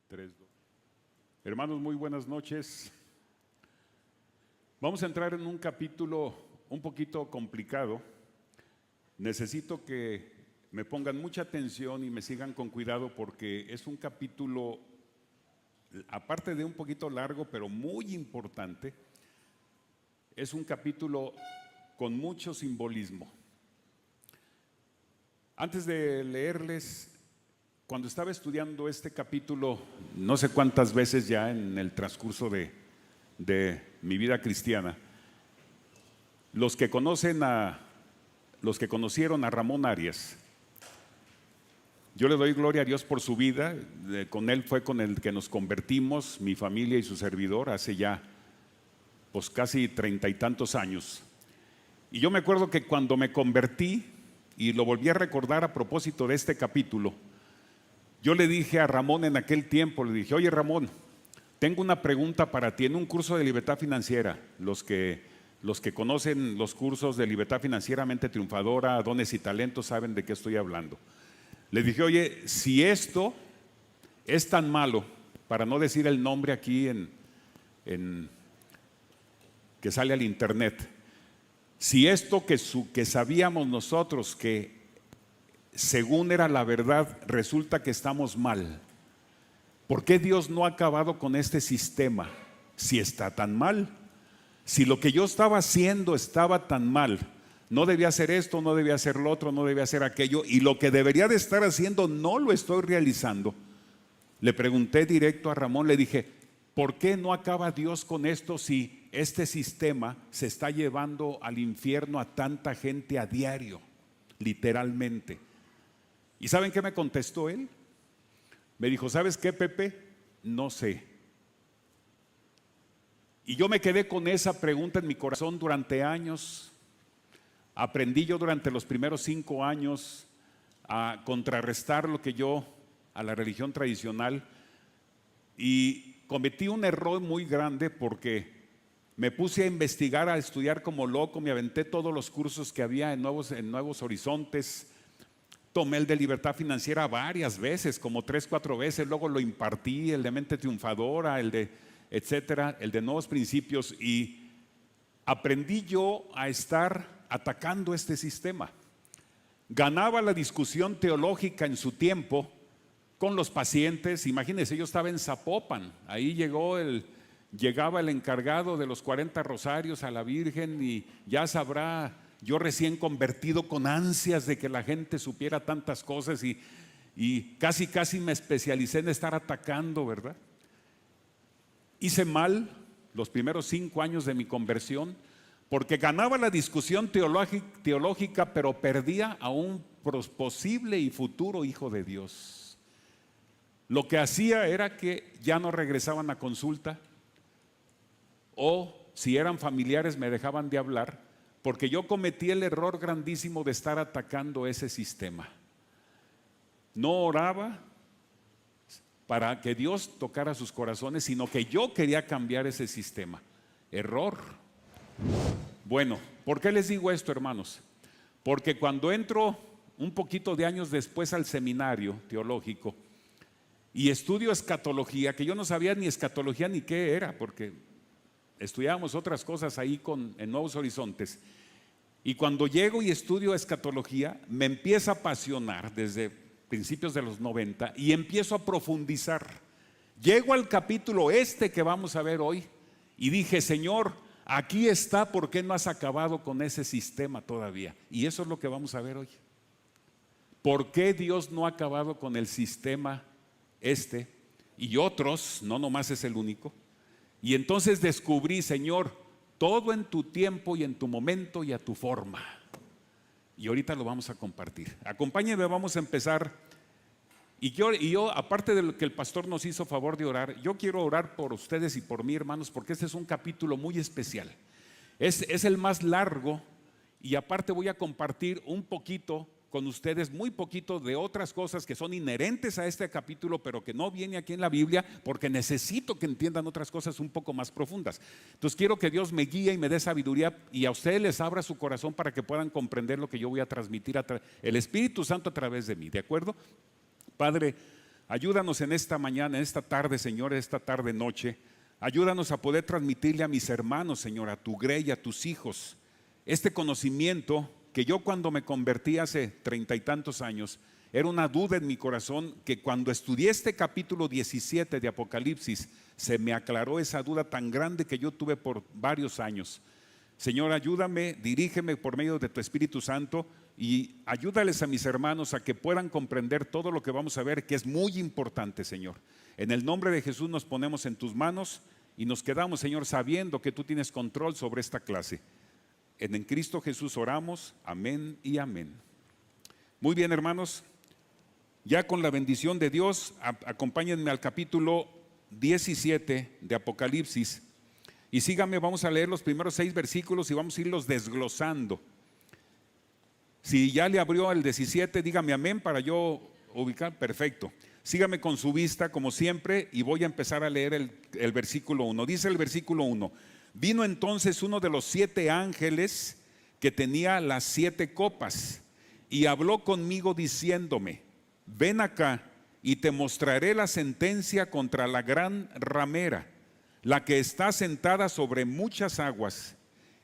3, 2. Hermanos, muy buenas noches. Vamos a entrar en un capítulo un poquito complicado. Necesito que me pongan mucha atención y me sigan con cuidado porque es un capítulo, aparte de un poquito largo, pero muy importante. Es un capítulo con mucho simbolismo. Antes de leerles, cuando estaba estudiando este capítulo, no sé cuántas veces ya en el transcurso de mi vida cristiana, los que conocieron a Ramón Arias, yo le doy gloria a Dios por su vida. Con él fue con el que nos convertimos, mi familia y su servidor, hace ya pues casi 30 y tantos años. Y yo me acuerdo que cuando me convertí, y lo volví a recordar a propósito de este capítulo, yo le dije a Ramón en aquel tiempo, le dije: oye Ramón, tengo una pregunta para ti. En un curso de libertad financiera, los que conocen los cursos de libertad financieramente triunfadora, dones y talentos, saben de qué estoy hablando. Le dije: oye, si esto es tan malo, para no decir el nombre aquí que sale al internet, si esto que sabíamos nosotros que según era la verdad, resulta que estamos mal, ¿por qué Dios no ha acabado con este sistema si está tan mal? Si lo que yo estaba haciendo estaba tan mal, no debía hacer esto, no debía hacer lo otro, no debía hacer aquello, y lo que debería de estar haciendo no lo estoy realizando. Le pregunté directo a Ramón, le dije: ¿por qué no acaba Dios con esto si este sistema se está llevando al infierno a tanta gente a diario, literalmente? ¿Y saben qué me contestó él? Me dijo: ¿sabes qué, Pepe? No sé. Y yo me quedé con esa pregunta en mi corazón durante años. Aprendí yo durante los primeros 5 años a contrarrestar a la religión tradicional, y cometí un error muy grande porque me puse a investigar, a estudiar como loco. Me aventé todos los cursos que había en Nuevos Horizontes. Tomé el de libertad financiera varias veces, como 3, 4 veces. Luego lo impartí, el de mente triunfadora, el de etcétera, el de nuevos principios, y aprendí yo a estar atacando este sistema. Ganaba la discusión teológica en su tiempo con los pacientes. Imagínense, yo estaba en Zapopan, ahí llegaba el encargado de los 40 rosarios a la Virgen, y ya sabrá, yo recién convertido, con ansias de que la gente supiera tantas cosas, y casi me especialicé en estar atacando, ¿verdad? Hice mal los primeros 5 años de mi conversión, porque ganaba la discusión teológica, pero perdía a un posible y futuro hijo de Dios. Lo que hacía era que ya no regresaban a consulta, o si eran familiares me dejaban de hablar, porque yo cometí el error grandísimo de estar atacando ese sistema. No oraba para que Dios tocara sus corazones, sino que yo quería cambiar ese sistema. Error. Bueno, ¿por qué les digo esto, hermanos? Porque cuando entro un poquito de años después al seminario teológico y estudio escatología, que yo no sabía ni escatología ni qué era, porque estudiábamos otras cosas ahí en Nuevos Horizontes, y cuando llego y estudio escatología me empieza a apasionar desde principios de los 90, y empiezo a profundizar. Llego al capítulo que vamos a ver hoy, y dije: Señor, aquí está, ¿por qué no has acabado con ese sistema todavía? Y eso es lo que vamos a ver hoy. ¿Por qué Dios no ha acabado con el sistema y otros? No nomás es el único. Y entonces descubrí: Señor, todo en tu tiempo y en tu momento y a tu forma. Y ahorita lo vamos a compartir. Acompáñenme, vamos a empezar. Y yo, aparte de lo que el pastor nos hizo favor de orar, yo quiero orar por ustedes y por mí, hermanos, porque este es un capítulo muy especial. Es el más largo, y aparte voy a compartir un poquito con ustedes, muy poquito, de otras cosas que son inherentes a este capítulo, pero que no viene aquí en la Biblia, porque necesito que entiendan otras cosas un poco más profundas. Entonces quiero que Dios me guíe y me dé sabiduría, y a ustedes les abra su corazón para que puedan comprender lo que yo voy a transmitir, el Espíritu Santo a través de mí, ¿de acuerdo? Padre, Ayúdanos en esta mañana, en esta tarde, Señor, esta tarde noche. Ayúdanos a poder transmitirle a mis hermanos, Señor, a tu grey, a tus hijos, este conocimiento que yo cuando me convertí hace 30 y tantos años, era una duda en mi corazón, que cuando estudié este capítulo 17 de Apocalipsis, se me aclaró esa duda tan grande que yo tuve por varios años. Señor, ayúdame, dirígeme por medio de tu Espíritu Santo y ayúdales a mis hermanos a que puedan comprender todo lo que vamos a ver, que es muy importante, Señor. En el nombre de Jesús nos ponemos en tus manos y nos quedamos, Señor, sabiendo que tú tienes control sobre esta clase. En Cristo Jesús oramos, amén y amén. Muy bien, hermanos, ya con la bendición de Dios, acompáñenme al capítulo 17 de Apocalipsis y síganme, vamos a leer los primeros 6 versículos y vamos a irlos desglosando. Si ya le abrió el 17, dígame amén para yo ubicar, perfecto. Sígame con su vista como siempre y voy a empezar a leer el versículo 1. Dice el versículo 1: vino entonces uno de los 7 ángeles que tenía las 7 copas y habló conmigo diciéndome: ven acá y te mostraré la sentencia contra la gran ramera, la que está sentada sobre muchas aguas.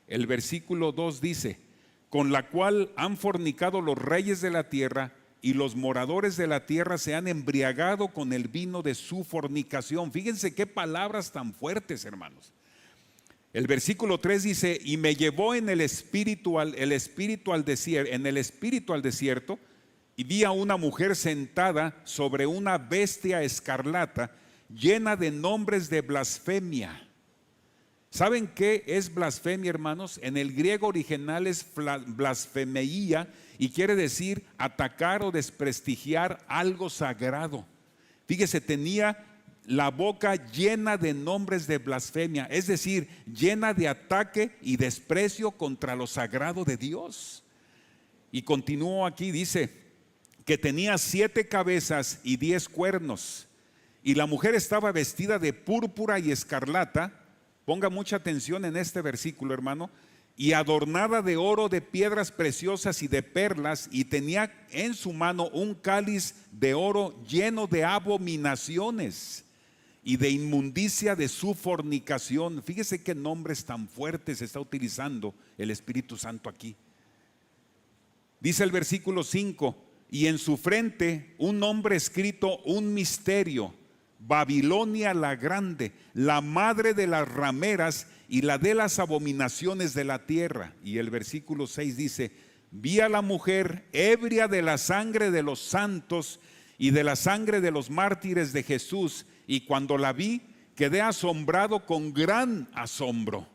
El versículo 2 dice: con la cual han fornicado los reyes de la tierra, y los moradores de la tierra se han embriagado con el vino de su fornicación. Fíjense qué palabras tan fuertes, hermanos. El versículo 3 dice: y me llevó en el espíritu al desierto, y vi a una mujer sentada sobre una bestia escarlata, llena de nombres de blasfemia. ¿Saben qué es blasfemia, hermanos? En el griego original es blasfemeía y quiere decir atacar o desprestigiar algo sagrado. Fíjese, tenía la boca llena de nombres de blasfemia, es decir, llena de ataque y desprecio contra lo sagrado de Dios. Y continuó aquí, dice que tenía 7 cabezas y 10 cuernos, y la mujer estaba vestida de púrpura y escarlata. Ponga mucha atención en este versículo, hermano. Y adornada de oro, de piedras preciosas y de perlas, y tenía en su mano un cáliz de oro lleno de abominaciones y de inmundicia de su fornicación. Fíjese qué nombres tan fuertes está utilizando el Espíritu Santo aquí. Dice el versículo 5: y en su frente un nombre escrito, un misterio: Babilonia la grande, la madre de las rameras y la de las abominaciones de la tierra. Y el versículo 6 dice: vi a la mujer ebria de la sangre de los santos y de la sangre de los mártires de Jesús, y cuando la vi quedé asombrado con gran asombro.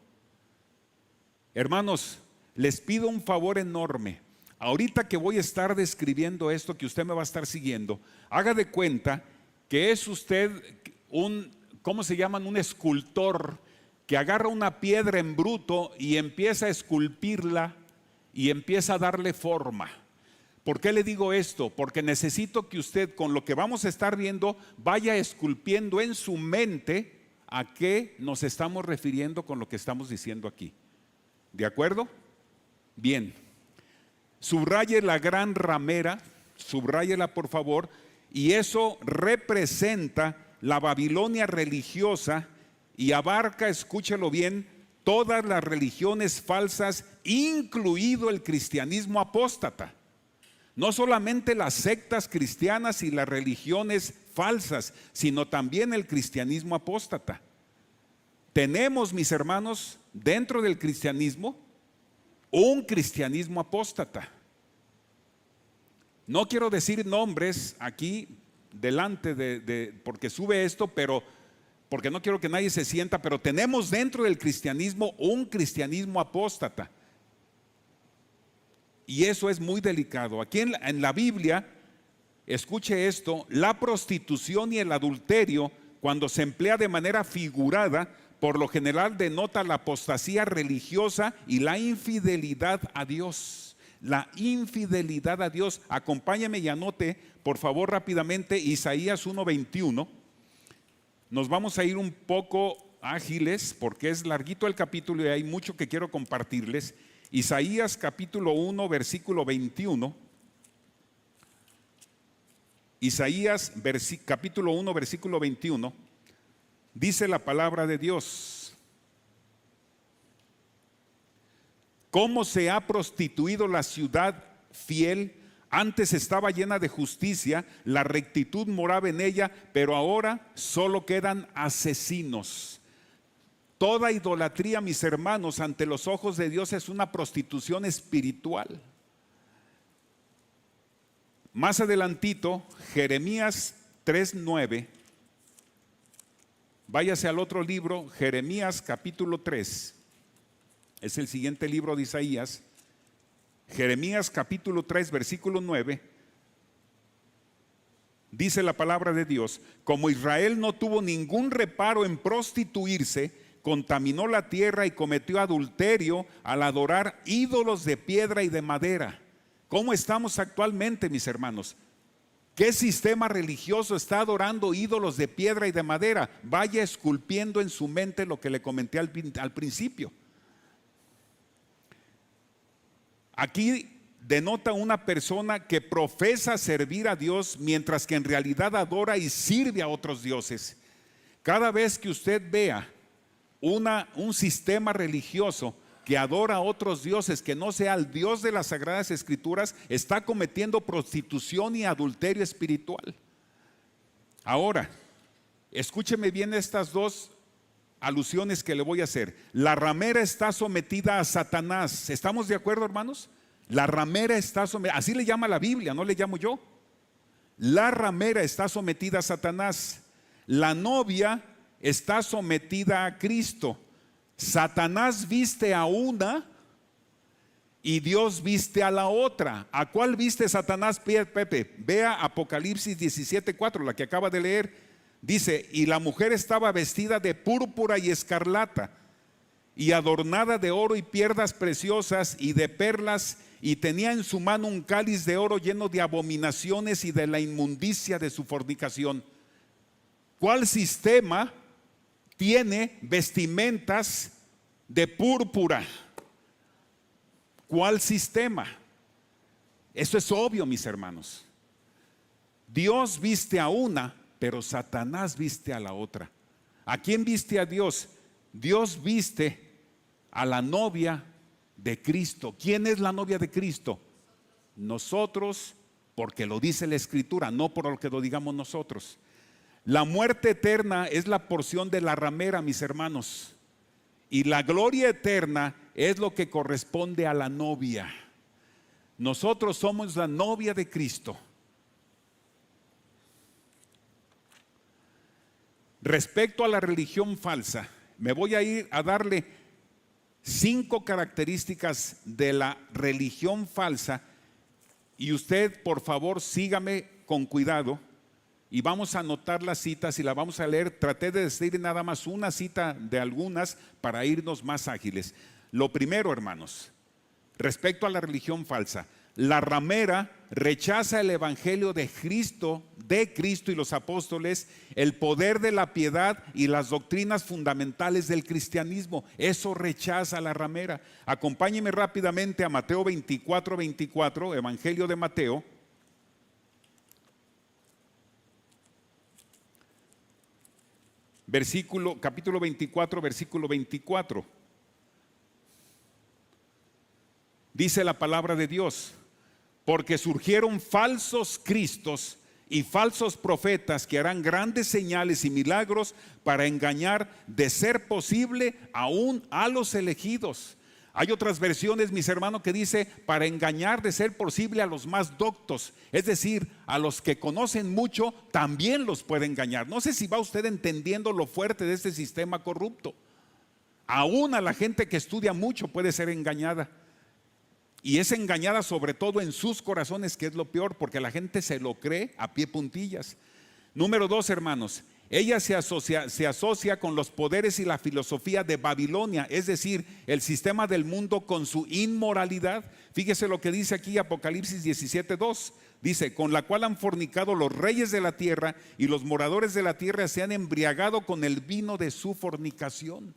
Hermanos, les pido un favor enorme. Ahorita que voy a estar describiendo esto, que usted me va a estar siguiendo, haga de cuenta que es usted ¿cómo se llaman? Un escultor que agarra una piedra en bruto y empieza a esculpirla y empieza a darle forma. ¿Por qué le digo esto? Porque necesito que usted, con lo que vamos a estar viendo, vaya esculpiendo en su mente a qué nos estamos refiriendo con lo que estamos diciendo aquí. ¿De acuerdo? Bien. Subraye la gran ramera, subráyela por favor. Y eso representa la Babilonia religiosa y abarca, escúchelo bien, todas las religiones falsas, incluido el cristianismo apóstata. No solamente las sectas cristianas y las religiones falsas, sino también el cristianismo apóstata. Tenemos, mis hermanos, dentro del cristianismo, un cristianismo apóstata. No quiero decir nombres aquí delante porque sube esto, pero porque no quiero que nadie se sienta, pero tenemos dentro del cristianismo un cristianismo apóstata. Y eso es muy delicado. Aquí en la Biblia, escuche esto: la prostitución y el adulterio, cuando se emplea de manera figurada, por lo general denota la apostasía religiosa y la infidelidad a Dios. La infidelidad a Dios. Acompáñame y anote por favor rápidamente Isaías 1:21. Nos vamos a ir un poco ágiles porque es larguito el capítulo y hay mucho que quiero compartirles. Isaías capítulo 1 versículo 21. Isaías capítulo 1, versículo 21, dice la palabra de Dios: ¿cómo se ha prostituido la ciudad fiel? Antes estaba llena de justicia, la rectitud moraba en ella, pero ahora solo quedan asesinos. Toda idolatría, mis hermanos, ante los ojos de Dios es una prostitución espiritual. Más adelantito, Jeremías 3:9. Váyase al otro libro, Jeremías capítulo 3. Es el siguiente libro de Isaías. Jeremías capítulo 3, versículo 9. Dice la palabra de Dios: como Israel no tuvo ningún reparo en prostituirse, contaminó la tierra y cometió adulterio al adorar ídolos de piedra y de madera. ¿Cómo estamos actualmente, mis hermanos? ¿Qué sistema religioso está adorando ídolos de piedra y de madera? Vaya esculpiendo en su mente lo que le comenté al principio. Aquí denota una persona que profesa servir a Dios mientras que en realidad adora y sirve a otros dioses. Cada vez que usted vea un sistema religioso que adora a otros dioses que no sea el Dios de las Sagradas Escrituras, está cometiendo prostitución y adulterio espiritual. Ahora, escúcheme bien estas dos alusiones que le voy a hacer. La ramera está sometida a Satanás. ¿Estamos de acuerdo, hermanos? La ramera está sometida, así le llama la Biblia, no le llamo yo. La ramera está sometida a Satanás. La novia está sometida a Cristo. Satanás viste a una y Dios viste a la otra. ¿A cuál viste Satanás, Pepe? Vea Apocalipsis 17:4, la que acaba de leer. Dice: y la mujer estaba vestida de púrpura y escarlata y adornada de oro y piedras preciosas y de perlas, y tenía en su mano un cáliz de oro lleno de abominaciones y de la inmundicia de su fornicación. ¿Cuál sistema tiene vestimentas de púrpura? ¿Cuál sistema? Eso es obvio, mis hermanos. Dios viste a una, pero Satanás viste a la otra. ¿A quién viste a Dios? Dios viste a la novia de Cristo. ¿Quién es la novia de Cristo? Nosotros, porque lo dice la Escritura, no por lo que lo digamos nosotros. La muerte eterna es la porción de la ramera, mis hermanos, y la gloria eterna es lo que corresponde a la novia. Nosotros somos la novia de Cristo. Respecto a la religión falsa, me voy a ir a darle 5 características de la religión falsa, y usted, por favor, sígame con cuidado. Y vamos a anotar las citas y las vamos a leer. Traté de decir nada más una cita de algunas para irnos más ágiles. Lo primero, hermanos, respecto a la religión falsa: la ramera rechaza el evangelio de Cristo y los apóstoles, el poder de la piedad y las doctrinas fundamentales del cristianismo. Eso rechaza la ramera. Acompáñeme rápidamente a Mateo 24:24, evangelio de Mateo. Capítulo 24, versículo 24. Dice la palabra de Dios: porque surgieron falsos cristos y falsos profetas que harán grandes señales y milagros para engañar, de ser posible, aún a los elegidos. Hay otras versiones, mis hermanos, que dice para engañar, de ser posible, a los más doctos. Es decir, a los que conocen mucho también los puede engañar. No sé si va usted entendiendo lo fuerte de este sistema corrupto. Aún a la gente que estudia mucho puede ser engañada. Y es engañada sobre todo en sus corazones, que es lo peor, porque la gente se lo cree a pie puntillas. Número 2, hermanos, ella se asocia con los poderes y la filosofía de Babilonia, es decir, el sistema del mundo con su inmoralidad. Fíjese lo que dice aquí Apocalipsis 17:2. Dice: con la cual han fornicado los reyes de la tierra, y los moradores de la tierra se han embriagado con el vino de su fornicación.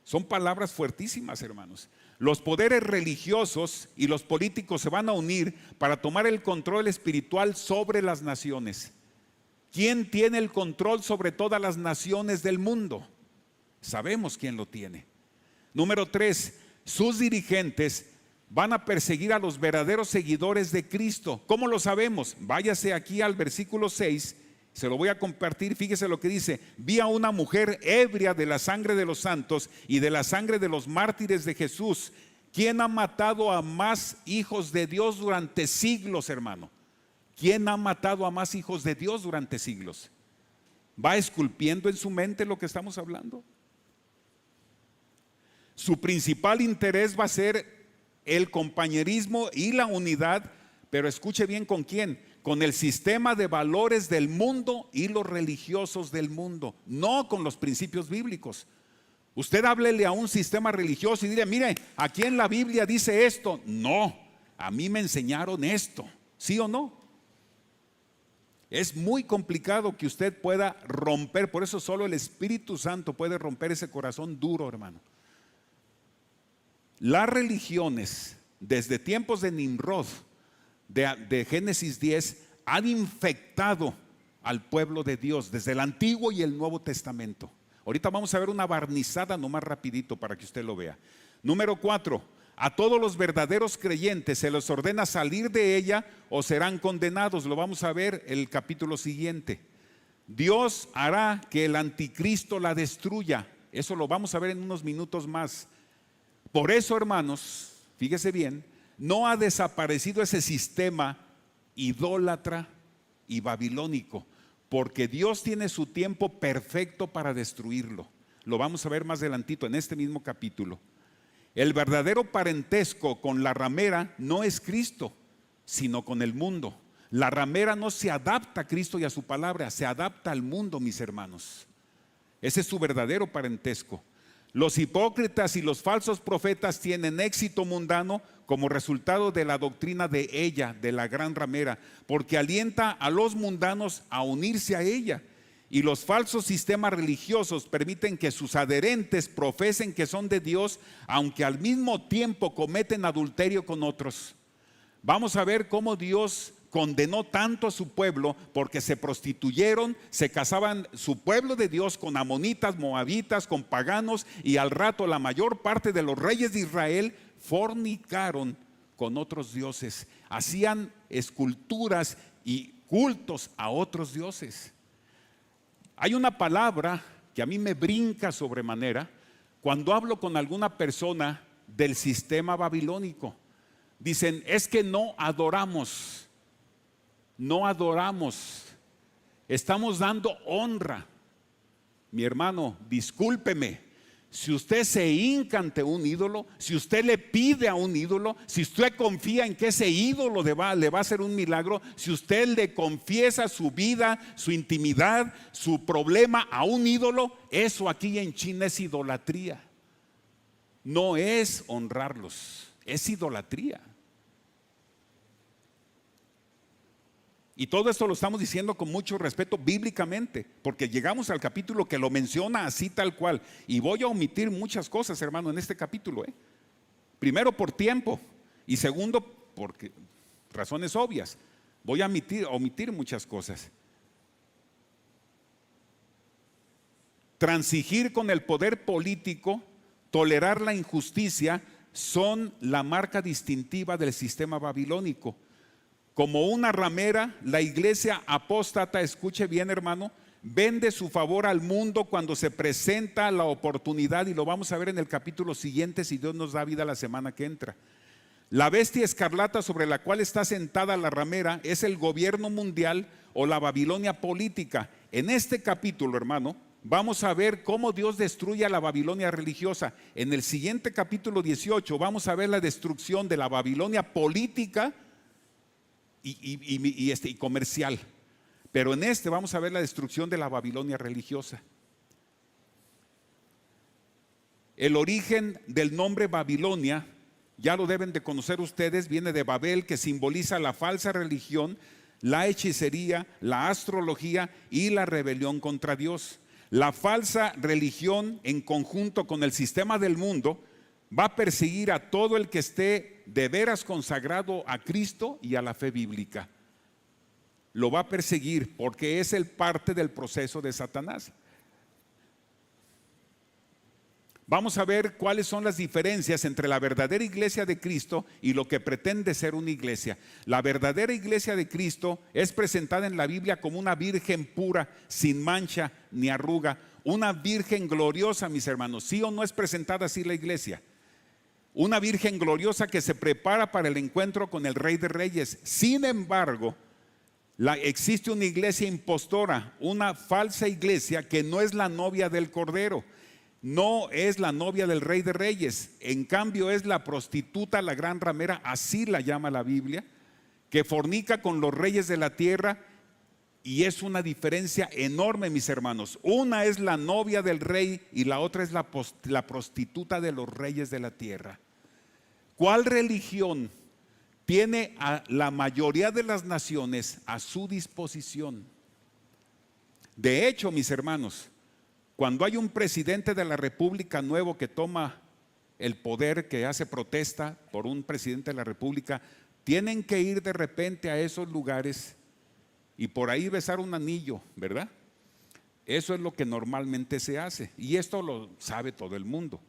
Son palabras fuertísimas, hermanos. Los poderes religiosos y los políticos se van a unir para tomar el control espiritual sobre las naciones. ¿Quién tiene el control sobre todas las naciones del mundo? Sabemos quién lo tiene. Número 3, sus dirigentes van a perseguir a los verdaderos seguidores de Cristo. ¿Cómo lo sabemos? Váyase aquí al versículo 6, se lo voy a compartir. Fíjese lo que dice: vi a una mujer ebria de la sangre de los santos y de la sangre de los mártires de Jesús. ¿Quién ha matado a más hijos de Dios durante siglos, hermano? ¿Quién ha matado a más hijos de Dios durante siglos? ¿Va esculpiendo en su mente lo que estamos hablando? Su principal interés va a ser el compañerismo y la unidad, pero escuche bien, ¿con quién? Con el sistema de valores del mundo y los religiosos del mundo, no con los principios bíblicos. Usted háblele a un sistema religioso y dile: mire, aquí en la Biblia dice esto. No, a mí me enseñaron esto. ¿Sí o no? Es muy complicado que usted pueda romper, por eso solo el Espíritu Santo puede romper ese corazón duro, hermano. Las religiones, desde tiempos de Nimrod, de Génesis 10, han infectado al pueblo de Dios desde el Antiguo y el Nuevo Testamento. Ahorita vamos a ver una barnizada nomás rapidito para que usted lo vea. Número 4, a todos los verdaderos creyentes se les ordena salir de ella o serán condenados. Lo vamos a ver el capítulo siguiente. Dios hará que el anticristo la destruya. Eso lo vamos a ver en unos minutos más. Por eso, hermanos, fíjese bien, no ha desaparecido ese sistema idólatra y babilónico, porque Dios tiene su tiempo perfecto para destruirlo. Lo vamos a ver más adelantito en este mismo capítulo. El verdadero parentesco con la ramera no es Cristo, sino con el mundo. La ramera no se adapta a Cristo y a su palabra, se adapta al mundo, mis hermanos. Ese es su verdadero parentesco. Los hipócritas y los falsos profetas tienen éxito mundano como resultado de la doctrina de ella, de la gran ramera, porque alienta a los mundanos a unirse a ella. Y los falsos sistemas religiosos permiten que sus adherentes profesen que son de Dios, aunque al mismo tiempo cometen adulterio con otros. Vamos a ver cómo Dios condenó tanto a su pueblo porque se prostituyeron, se casaban su pueblo de Dios con amonitas, moabitas, con paganos, y al rato la mayor parte de los reyes de Israel fornicaron con otros dioses, hacían esculturas y cultos a otros dioses. Hay una palabra que a mí me brinca sobremanera cuando hablo con alguna persona del sistema babilónico. Dicen: es que no adoramos, estamos dando honra. Mi hermano, discúlpeme, si usted se hinca ante un ídolo, si usted le pide a un ídolo, si usted confía en que ese ídolo le va a hacer un milagro, si usted le confiesa su vida, su intimidad, su problema a un ídolo, eso aquí en China es idolatría. No es honrarlos, es idolatría. Y todo esto lo estamos diciendo con mucho respeto bíblicamente, porque llegamos al capítulo que lo menciona así tal cual. Y voy a omitir muchas cosas, hermano, en este capítulo. Primero por tiempo y segundo porque razones obvias. Voy a omitir muchas cosas. Transigir con el poder político, tolerar la injusticia, son la marca distintiva del sistema babilónico. Como una ramera, la iglesia apóstata, escuche bien, hermano, vende su favor al mundo cuando se presenta la oportunidad, y lo vamos a ver en el capítulo siguiente si Dios nos da vida la semana que entra. La bestia escarlata sobre la cual está sentada la ramera es el gobierno mundial o la Babilonia política. En este capítulo, hermano, vamos a ver cómo Dios destruye a la Babilonia religiosa. En el siguiente capítulo 18 vamos a ver la destrucción de la Babilonia política y comercial. Pero en este vamos a ver la destrucción de la Babilonia religiosa. El origen del nombre Babilonia, ya lo deben de conocer ustedes, viene de Babel, que simboliza la falsa religión, la hechicería, la astrología y la rebelión contra Dios. La falsa religión, en conjunto con el sistema del mundo, Va a perseguir a todo el que esté de veras consagrado a Cristo y a la fe bíblica. Lo va a perseguir porque es el parte del proceso de Satanás. Vamos a ver cuáles son las diferencias entre la verdadera iglesia de Cristo y lo que pretende ser una iglesia. La verdadera iglesia de Cristo es presentada en la Biblia como una virgen pura, sin mancha ni arruga, una virgen gloriosa, mis hermanos. ¿Sí o no es presentada así la iglesia? Una virgen gloriosa que se prepara para el encuentro con el Rey de Reyes. Sin embargo, existe una iglesia impostora, una falsa iglesia que no es la novia del Cordero. No es la novia del Rey de Reyes, en cambio es la prostituta, la gran ramera, así la llama la Biblia, que fornica con los reyes de la tierra, y es una diferencia enorme, mis hermanos. Una es la novia del rey y la otra es la prostituta de los reyes de la tierra. ¿Cuál religión tiene a la mayoría de las naciones a su disposición? De hecho, mis hermanos, cuando hay un presidente de la República nuevo que toma el poder, que hace protesta por un presidente de la República, tienen que ir de repente a esos lugares y por ahí besar un anillo, ¿verdad? Eso es lo que normalmente se hace y esto lo sabe todo el mundo.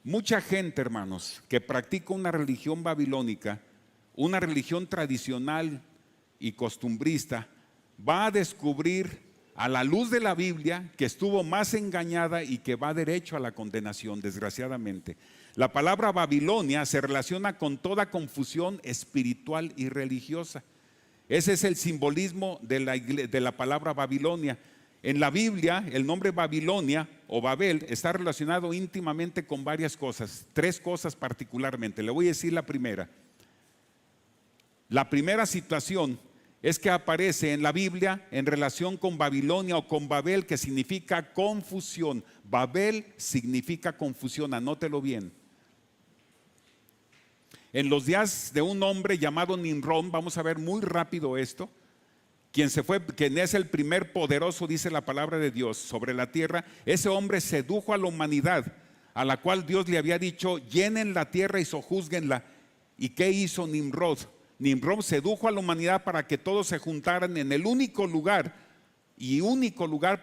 Mucha gente, hermanos, que practica una religión babilónica, una religión tradicional y costumbrista, va a descubrir a la luz de la Biblia que estuvo más engañada y que va derecho a la condenación, desgraciadamente. La palabra Babilonia se relaciona con toda confusión espiritual y religiosa. Ese es el simbolismo de la palabra Babilonia. En la Biblia, el nombre Babilonia o Babel está relacionado íntimamente con varias cosas, 3 cosas particularmente. Le voy a decir la primera. La primera situación es que aparece en la Biblia en relación con Babilonia o con Babel, que significa confusión. Babel significa confusión, anótelo bien. En los días de un hombre llamado Nimrod, vamos a ver muy rápido esto, quien es el primer poderoso, dice la palabra de Dios, sobre la tierra. Ese hombre sedujo a la humanidad, a la cual Dios le había dicho: llenen la tierra y sojúzguenla. ¿Y qué hizo Nimrod? Nimrod sedujo a la humanidad para que todos se juntaran en el único lugar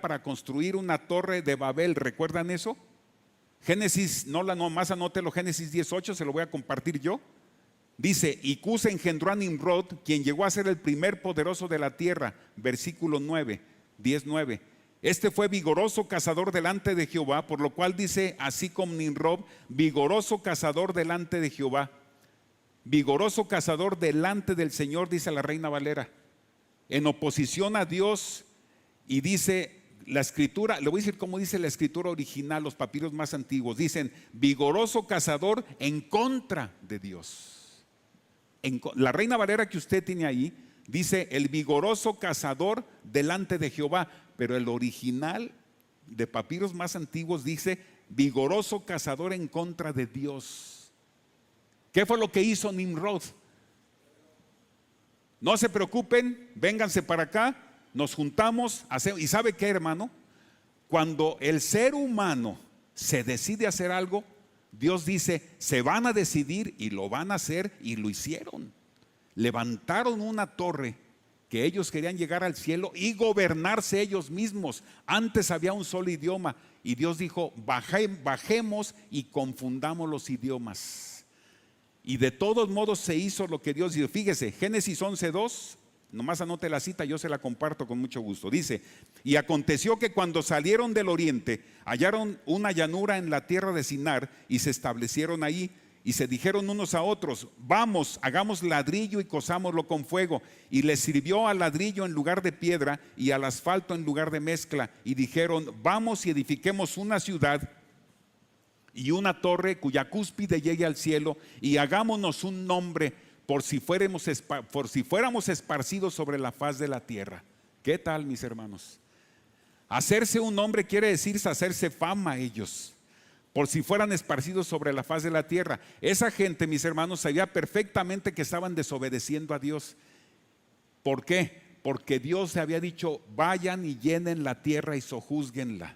para construir una torre de Babel. ¿Recuerdan eso? Génesis, más anótelo, Génesis 18, se lo voy a compartir yo. Dice: y Cus engendró a Nimrod, quien llegó a ser el primer poderoso de la tierra. Versículo 9, 10:9. Este fue vigoroso cazador delante de Jehová, por lo cual dice así como Nimrod: vigoroso cazador delante de Jehová. Vigoroso cazador delante del Señor, dice la Reina Valera, en oposición a Dios. Y dice la escritura, le voy a decir cómo dice la escritura original, los papiros más antiguos, dicen: vigoroso cazador en contra de Dios. La Reina Valera que usted tiene ahí dice: el vigoroso cazador delante de Jehová, pero el original de papiros más antiguos dice: vigoroso cazador en contra de Dios. ¿Qué fue lo que hizo Nimrod? No se preocupen, vénganse para acá, nos juntamos, y ¿sabe qué, hermano? Cuando el ser humano se decide hacer algo, Dios dice: se van a decidir y lo van a hacer, y lo hicieron. Levantaron una torre que ellos querían llegar al cielo y gobernarse ellos mismos. Antes había un solo idioma y Dios dijo: bajemos y confundamos los idiomas. Y de todos modos se hizo lo que Dios dijo. Fíjese, Génesis 11:2, nomás anote la cita, yo se la comparto con mucho gusto. Dice: y aconteció que cuando salieron del oriente, hallaron una llanura en la tierra de Sinar y se establecieron ahí. Y se dijeron unos a otros: vamos, hagamos ladrillo y cozámoslo con fuego. Y les sirvió al ladrillo en lugar de piedra y al asfalto en lugar de mezcla. Y dijeron: vamos y edifiquemos una ciudad y una torre cuya cúspide llegue al cielo, y hagámonos un nombre por si fuéramos esparcidos sobre la faz de la tierra. ¿Qué tal, mis hermanos? Hacerse un nombre quiere decir hacerse fama a ellos, por si fueran esparcidos sobre la faz de la tierra. Esa gente, mis hermanos, sabía perfectamente que estaban desobedeciendo a Dios. ¿Por qué? Porque Dios le había dicho: vayan y llenen la tierra y sojúzguenla.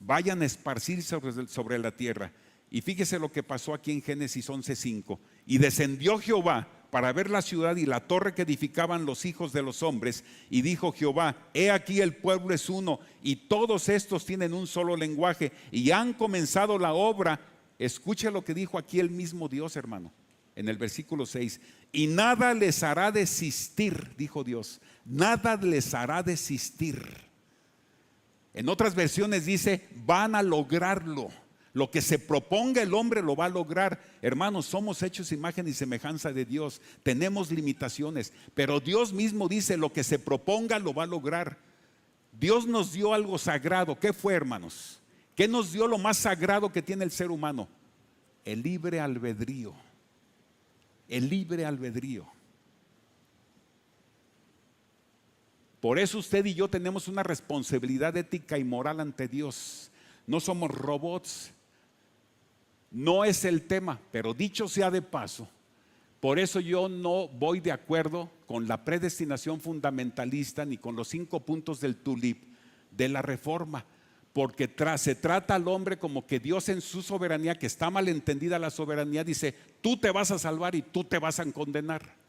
Vayan a esparcir sobre la tierra. Y fíjese lo que pasó aquí en Génesis 11:5. Y descendió Jehová para ver la ciudad y la torre que edificaban los hijos de los hombres. Y dijo Jehová: he aquí el pueblo es uno, y todos estos tienen un solo lenguaje, y han comenzado la obra. Escuche lo que dijo aquí el mismo Dios, hermano, en el versículo 6. Y nada les hará desistir, dijo Dios, nada les hará desistir. En otras versiones dice: van a lograrlo. Lo que se proponga el hombre lo va a lograr. Hermanos, somos hechos imagen y semejanza de Dios. Tenemos limitaciones, pero Dios mismo dice: lo que se proponga lo va a lograr. Dios nos dio algo sagrado. ¿Qué fue, hermanos? ¿Qué nos dio lo más sagrado que tiene el ser humano? El libre albedrío. El libre albedrío. Por eso usted y yo tenemos una responsabilidad ética y moral ante Dios. No somos robots. No es el tema, pero dicho sea de paso, por eso yo no voy de acuerdo con la predestinación fundamentalista ni con los 5 puntos del tulip de la reforma, porque se trata al hombre como que Dios en su soberanía, que está mal entendida la soberanía, dice: tú te vas a salvar y tú te vas a condenar.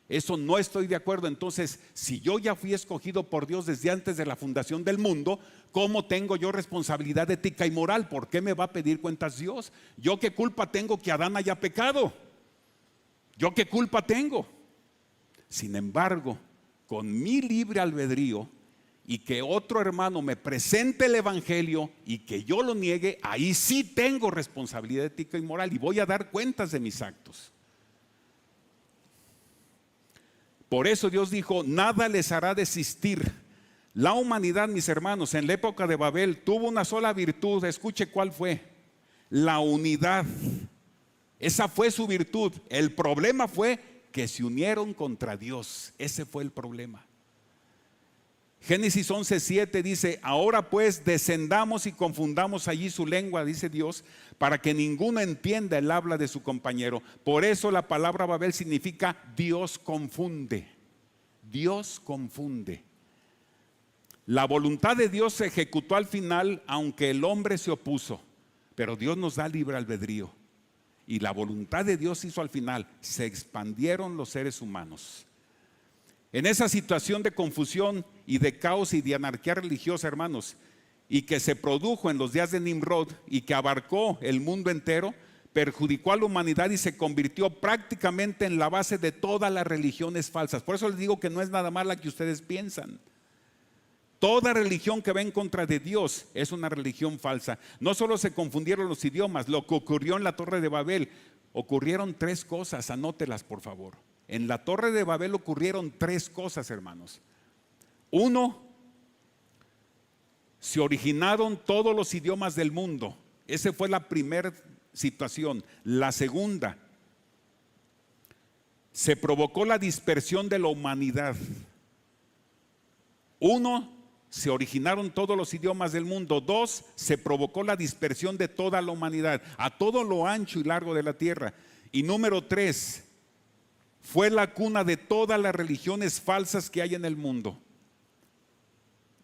Eso no estoy de acuerdo. Entonces, si yo ya fui escogido por Dios desde antes de la fundación del mundo, ¿cómo tengo yo responsabilidad ética y moral? ¿Por qué me va a pedir cuentas Dios? ¿Yo qué culpa tengo que Adán haya pecado? ¿Yo qué culpa tengo? Sin embargo, con mi libre albedrío y que otro hermano me presente el evangelio y que yo lo niegue, ahí sí tengo responsabilidad ética y moral y voy a dar cuentas de mis actos. Por eso Dios dijo: nada les hará desistir. La humanidad, mis hermanos, en la época de Babel tuvo una sola virtud. Escuche cuál fue: la unidad. Esa fue su virtud. El problema fue que se unieron contra Dios. Ese fue el problema. Génesis 11:7 dice: ahora pues descendamos y confundamos allí su lengua, dice Dios, para que ninguno entienda el habla de su compañero. Por eso la palabra Babel significa Dios confunde. Dios confunde. La voluntad de Dios se ejecutó al final, aunque el hombre se opuso, pero Dios nos da libre albedrío. Y la voluntad de Dios hizo al final: se expandieron los seres humanos. En esa situación de confusión y de caos y de anarquía religiosa, hermanos, y que se produjo en los días de Nimrod y que abarcó el mundo entero, perjudicó a la humanidad y se convirtió prácticamente en la base de todas las religiones falsas. Por eso les digo que no es nada más la que ustedes piensan. Toda religión que va en contra de Dios es una religión falsa. No solo se confundieron los idiomas, lo que ocurrió en la Torre de Babel, ocurrieron 3 cosas, anótelas por favor. En la Torre de Babel ocurrieron 3 cosas, hermanos. 1, se originaron todos los idiomas del mundo. Esa fue la primera situación. La segunda, se provocó la dispersión de la humanidad. 1, se originaron todos los idiomas del mundo. 2, se provocó la dispersión de toda la humanidad a todo lo ancho y largo de la tierra. Y número 3, fue la cuna de todas las religiones falsas que hay en el mundo.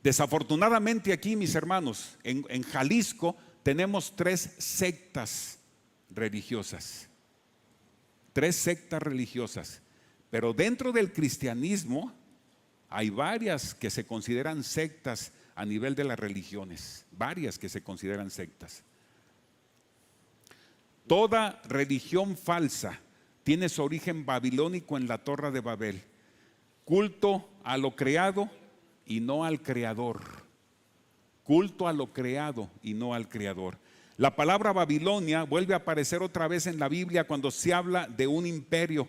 Desafortunadamente aquí, mis hermanos, en Jalisco tenemos 3 sectas religiosas. 3 sectas religiosas. Pero dentro del cristianismo hay varias que se consideran sectas a nivel de las religiones. Varias que se consideran sectas. Toda religión falsa tiene su origen babilónico en la Torre de Babel. Culto a lo creado y no al creador. Culto a lo creado y no al creador. La palabra Babilonia vuelve a aparecer otra vez en la Biblia cuando se habla de un imperio,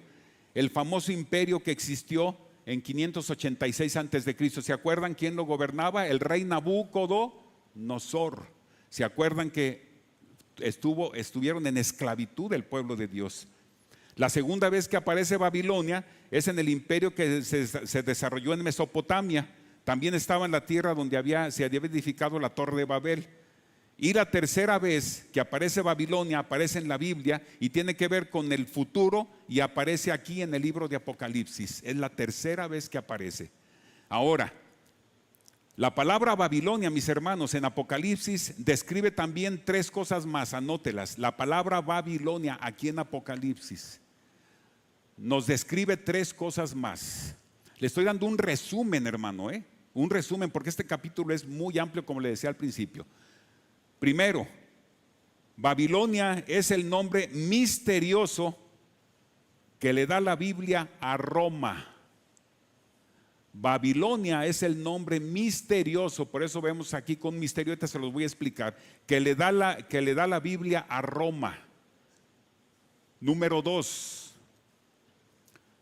el famoso imperio que existió en 586 antes de Cristo. ¿Se acuerdan quién lo gobernaba? El rey Nabucodonosor. ¿Se acuerdan que estuvieron en esclavitud el pueblo de Dios? La segunda vez que aparece Babilonia es en el imperio que se desarrolló en Mesopotamia. También estaba en la tierra donde se había edificado la Torre de Babel. Y la tercera vez que aparece Babilonia aparece en la Biblia y tiene que ver con el futuro y aparece aquí en el libro de Apocalipsis. Es la tercera vez que aparece. Ahora, La palabra Babilonia, mis hermanos, en Apocalipsis describe también tres cosas más, anótelas. La palabra Babilonia aquí en Apocalipsis nos describe tres cosas más. Le estoy dando un resumen, hermano, un resumen, porque este capítulo es muy amplio, como le decía al principio. Primero, Babilonia es el nombre misterioso que le da la Biblia a Roma. Babilonia es el nombre misterioso, por eso vemos aquí con misterio, ahorita se los voy a explicar, que le da la Biblia a Roma. Número 2,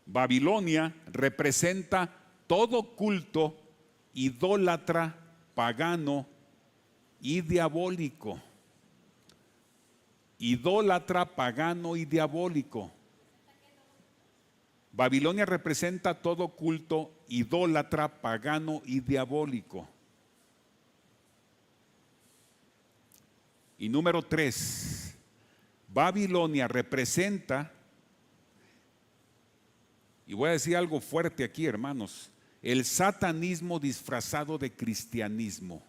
Babilonia representa todo culto idólatra, pagano y diabólico. Idólatra, pagano y diabólico. Babilonia representa todo culto idólatra, pagano y diabólico. Y número 3, Babilonia representa, y voy a decir algo fuerte aquí, hermanos, el satanismo disfrazado de cristianismo.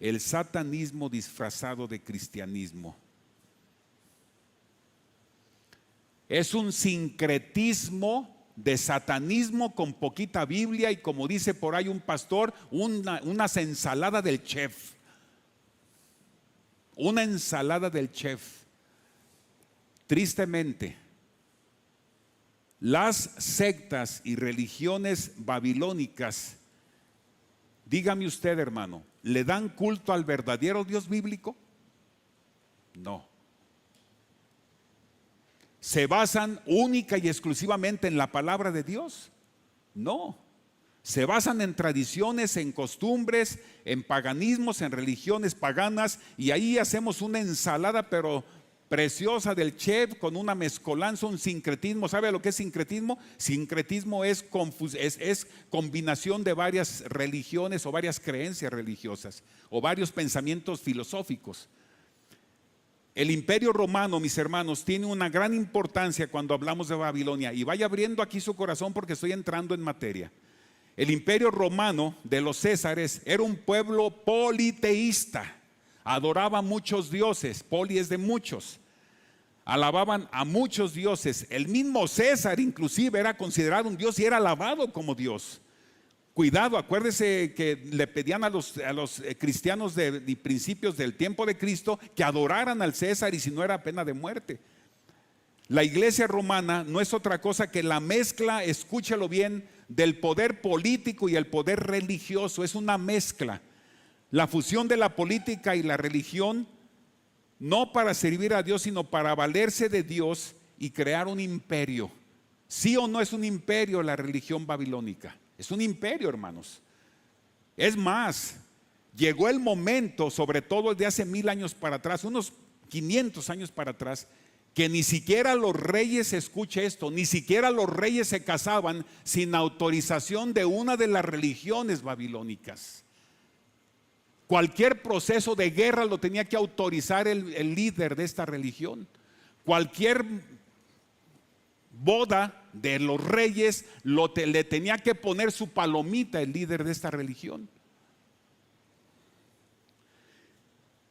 El satanismo disfrazado de cristianismo. Es un sincretismo de satanismo con poquita Biblia y, como dice por ahí un pastor, una ensalada del chef. Una ensalada del chef. Tristemente, las sectas y religiones babilónicas, dígame usted, hermano, ¿le dan culto al verdadero Dios bíblico? No. ¿Se basan única y exclusivamente en la palabra de Dios? No. Se basan en tradiciones, en costumbres, en paganismos, en religiones paganas, y ahí hacemos una ensalada pero preciosa del chef con una mezcolanza, un sincretismo. ¿Sabe lo que es sincretismo? Sincretismo es combinación de varias religiones o varias creencias religiosas o varios pensamientos filosóficos. El Imperio Romano, mis hermanos, tiene una gran importancia cuando hablamos de Babilonia, y vaya abriendo aquí su corazón porque estoy entrando en materia. El Imperio Romano de los Césares era un pueblo politeísta, adoraba muchos dioses, poli es de muchos, alababan a muchos dioses. El mismo César inclusive era considerado un dios y era alabado como Dios. Cuidado, acuérdese que le pedían a los cristianos de principios del tiempo de Cristo que adoraran al César, y si no era pena de muerte. La iglesia romana no es otra cosa que la mezcla, escúchalo bien, del poder político y el poder religioso. Es una mezcla, la fusión de la política y la religión, no para servir a Dios, sino para valerse de Dios y crear un imperio. ¿Sí o no es un imperio la religión babilónica? Es un imperio, hermanos. Es más, llegó el momento, sobre todo de hace 1000 años para atrás, unos 500 años para atrás, que ni siquiera los reyes, escuche esto, ni siquiera los reyes se casaban sin autorización de una de las religiones babilónicas. Cualquier proceso de guerra lo tenía que autorizar el líder de esta religión. Cualquier boda de los reyes le tenía que poner su palomita el líder de esta religión.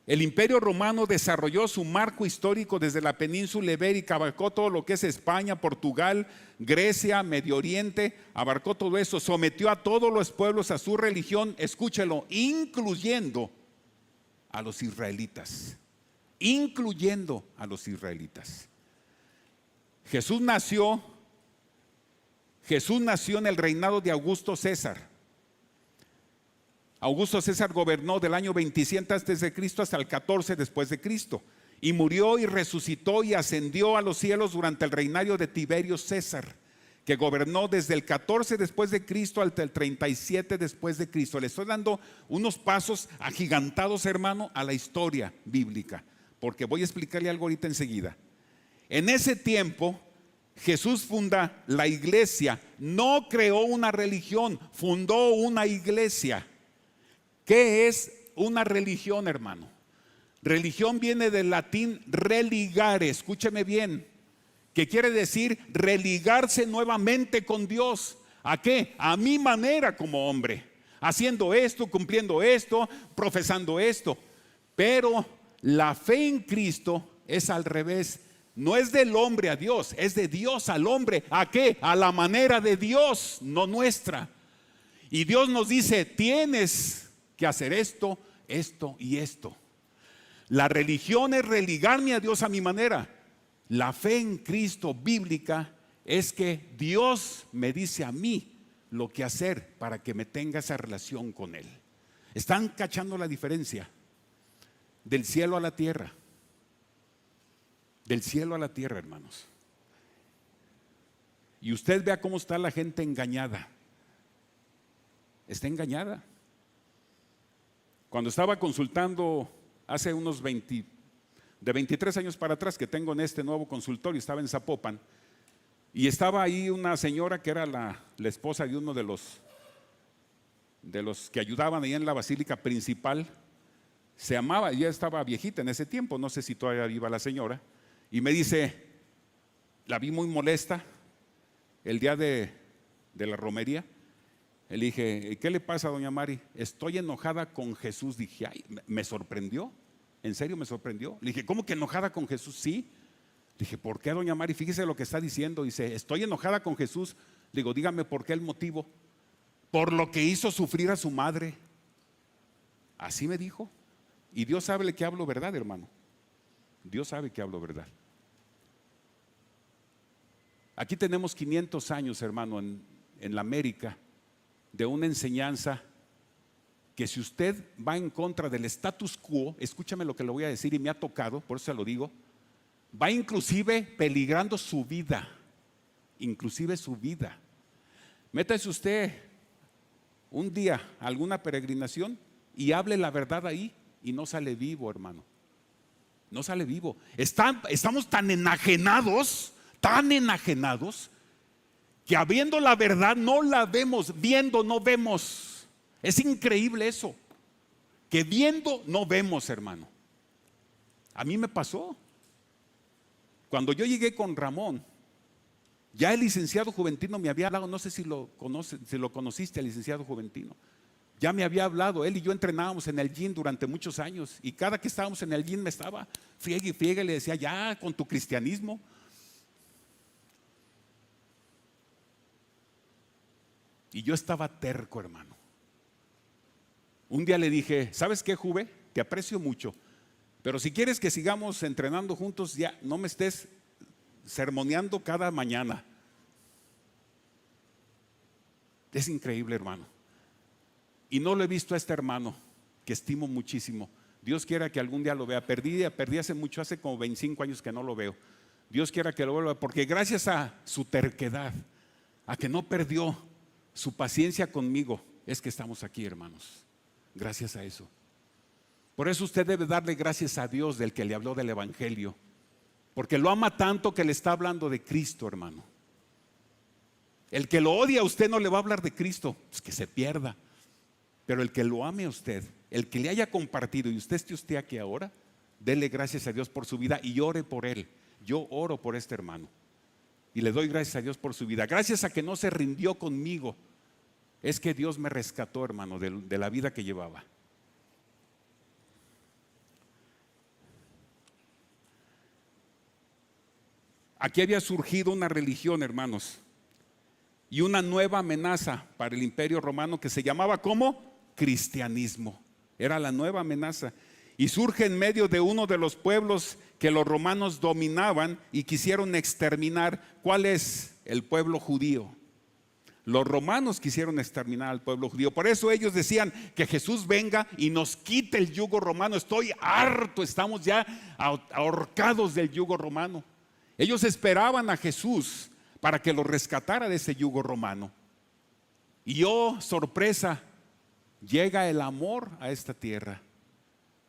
El Imperio Romano desarrolló su marco histórico desde la península ibérica, abarcó todo lo que es España, Portugal, Grecia, Medio Oriente, abarcó todo eso, sometió a todos los pueblos a su religión, escúchelo, incluyendo a los israelitas, incluyendo a los israelitas. Jesús nació en el reinado de Augusto César. Augusto César gobernó del año 27 antes de Cristo hasta el 14 después de Cristo, y murió y resucitó y ascendió a los cielos durante el reinado de Tiberio César, que gobernó desde el 14 después de Cristo hasta el 37 después de Cristo. Le estoy dando unos pasos agigantados, hermano, a la historia bíblica, porque voy a explicarle algo ahorita enseguida. En ese tiempo Jesús funda la iglesia, no creó una religión, fundó una iglesia. ¿Qué es una religión, hermano? Religión viene del latín religare, escúcheme bien, que quiere decir religarse nuevamente con Dios. ¿A qué? A mi manera como hombre, haciendo esto, cumpliendo esto, profesando esto. Pero la fe en Cristo es al revés. No es del hombre a Dios, es de Dios al hombre. ¿A qué? A la manera de Dios, no nuestra. Y Dios nos dice, tienes que hacer esto, esto y esto. La religión es religarme a Dios a mi manera. La fe en Cristo bíblica es que Dios me dice a mí lo que hacer para que me tenga esa relación con Él. ¿Están cachando la diferencia? Del cielo a la tierra. Del cielo a la tierra, hermanos. Y usted vea cómo está la gente engañada. Está engañada. Cuando estaba consultando hace unos de 23 años para atrás que tengo en este nuevo consultorio, estaba en Zapopan, y estaba ahí una señora que era la esposa de uno de los que ayudaban ahí en la basílica principal. Se amaba, ya estaba viejita en ese tiempo, no sé si todavía viva la señora, y me dice, la vi muy molesta el día de la romería. Le dije, ¿qué le pasa a doña Mari? Estoy enojada con Jesús. Dije, ay, me sorprendió, en serio me sorprendió. Le dije, ¿cómo que enojada con Jesús? Sí. Le dije, ¿por qué, doña Mari? Fíjese lo que está diciendo. Dice, estoy enojada con Jesús. Le digo, dígame por qué el motivo. Por lo que hizo sufrir a su madre. Así me dijo. Y Dios sabe que hablo verdad, hermano. Dios sabe que hablo verdad. Aquí tenemos 500 años, hermano, en la América, de una enseñanza que si usted va en contra del status quo, escúchame lo que le voy a decir y me ha tocado, por eso se lo digo, va inclusive peligrando su vida, inclusive su vida. Métase usted un día a alguna peregrinación y hable la verdad ahí y no sale vivo, hermano. No sale vivo. Estamos tan enajenados, que habiendo la verdad no la vemos, viendo no vemos. Es increíble eso, que viendo no vemos, hermano. A mí me pasó. Cuando yo llegué con Ramón, ya el licenciado Juventino me había hablado, no sé si lo conociste, el licenciado Juventino. Ya me había hablado, él y yo entrenábamos en el gym durante muchos años, y cada que estábamos en el gym me estaba friegue y friegue, le decía, ya con tu cristianismo. Y yo estaba terco, hermano. Un día le dije, ¿sabes qué, Juve? Te aprecio mucho, pero si quieres que sigamos entrenando juntos, ya no me estés sermoneando cada mañana. Es increíble, hermano. Y no lo he visto a este hermano, que estimo muchísimo. Dios quiera que algún día lo vea. Perdí hace mucho, hace como 25 años que no lo veo. Dios quiera que lo vuelva, porque gracias a su terquedad, a que no perdió su paciencia conmigo, es que estamos aquí, hermanos. Gracias a eso. Por eso usted debe darle gracias a Dios del que le habló del evangelio, porque lo ama tanto que le está hablando de Cristo, hermano. El que lo odia a usted no le va a hablar de Cristo, pues que se pierda. Pero el que lo ame a usted, el que le haya compartido y usted esté aquí ahora, dele gracias a Dios por su vida y ore por él. Yo oro por este hermano y le doy gracias a Dios por su vida. Gracias a que no se rindió conmigo, es que Dios me rescató, hermano, de la vida que llevaba. Aquí había surgido una religión, hermanos, y una nueva amenaza para el Imperio Romano que se llamaba ¿cómo? Cristianismo. Era la nueva amenaza. Y surge en medio de uno de los pueblos que los romanos dominaban y quisieron exterminar. ¿Cuál es? El pueblo judío. Los romanos quisieron exterminar al pueblo judío. Por eso ellos decían que Jesús venga y nos quite el yugo romano. Estoy harto, estamos ya ahorcados del yugo romano. Ellos esperaban a Jesús para que los rescatara de ese yugo romano. Y oh, sorpresa, llega el amor a esta tierra.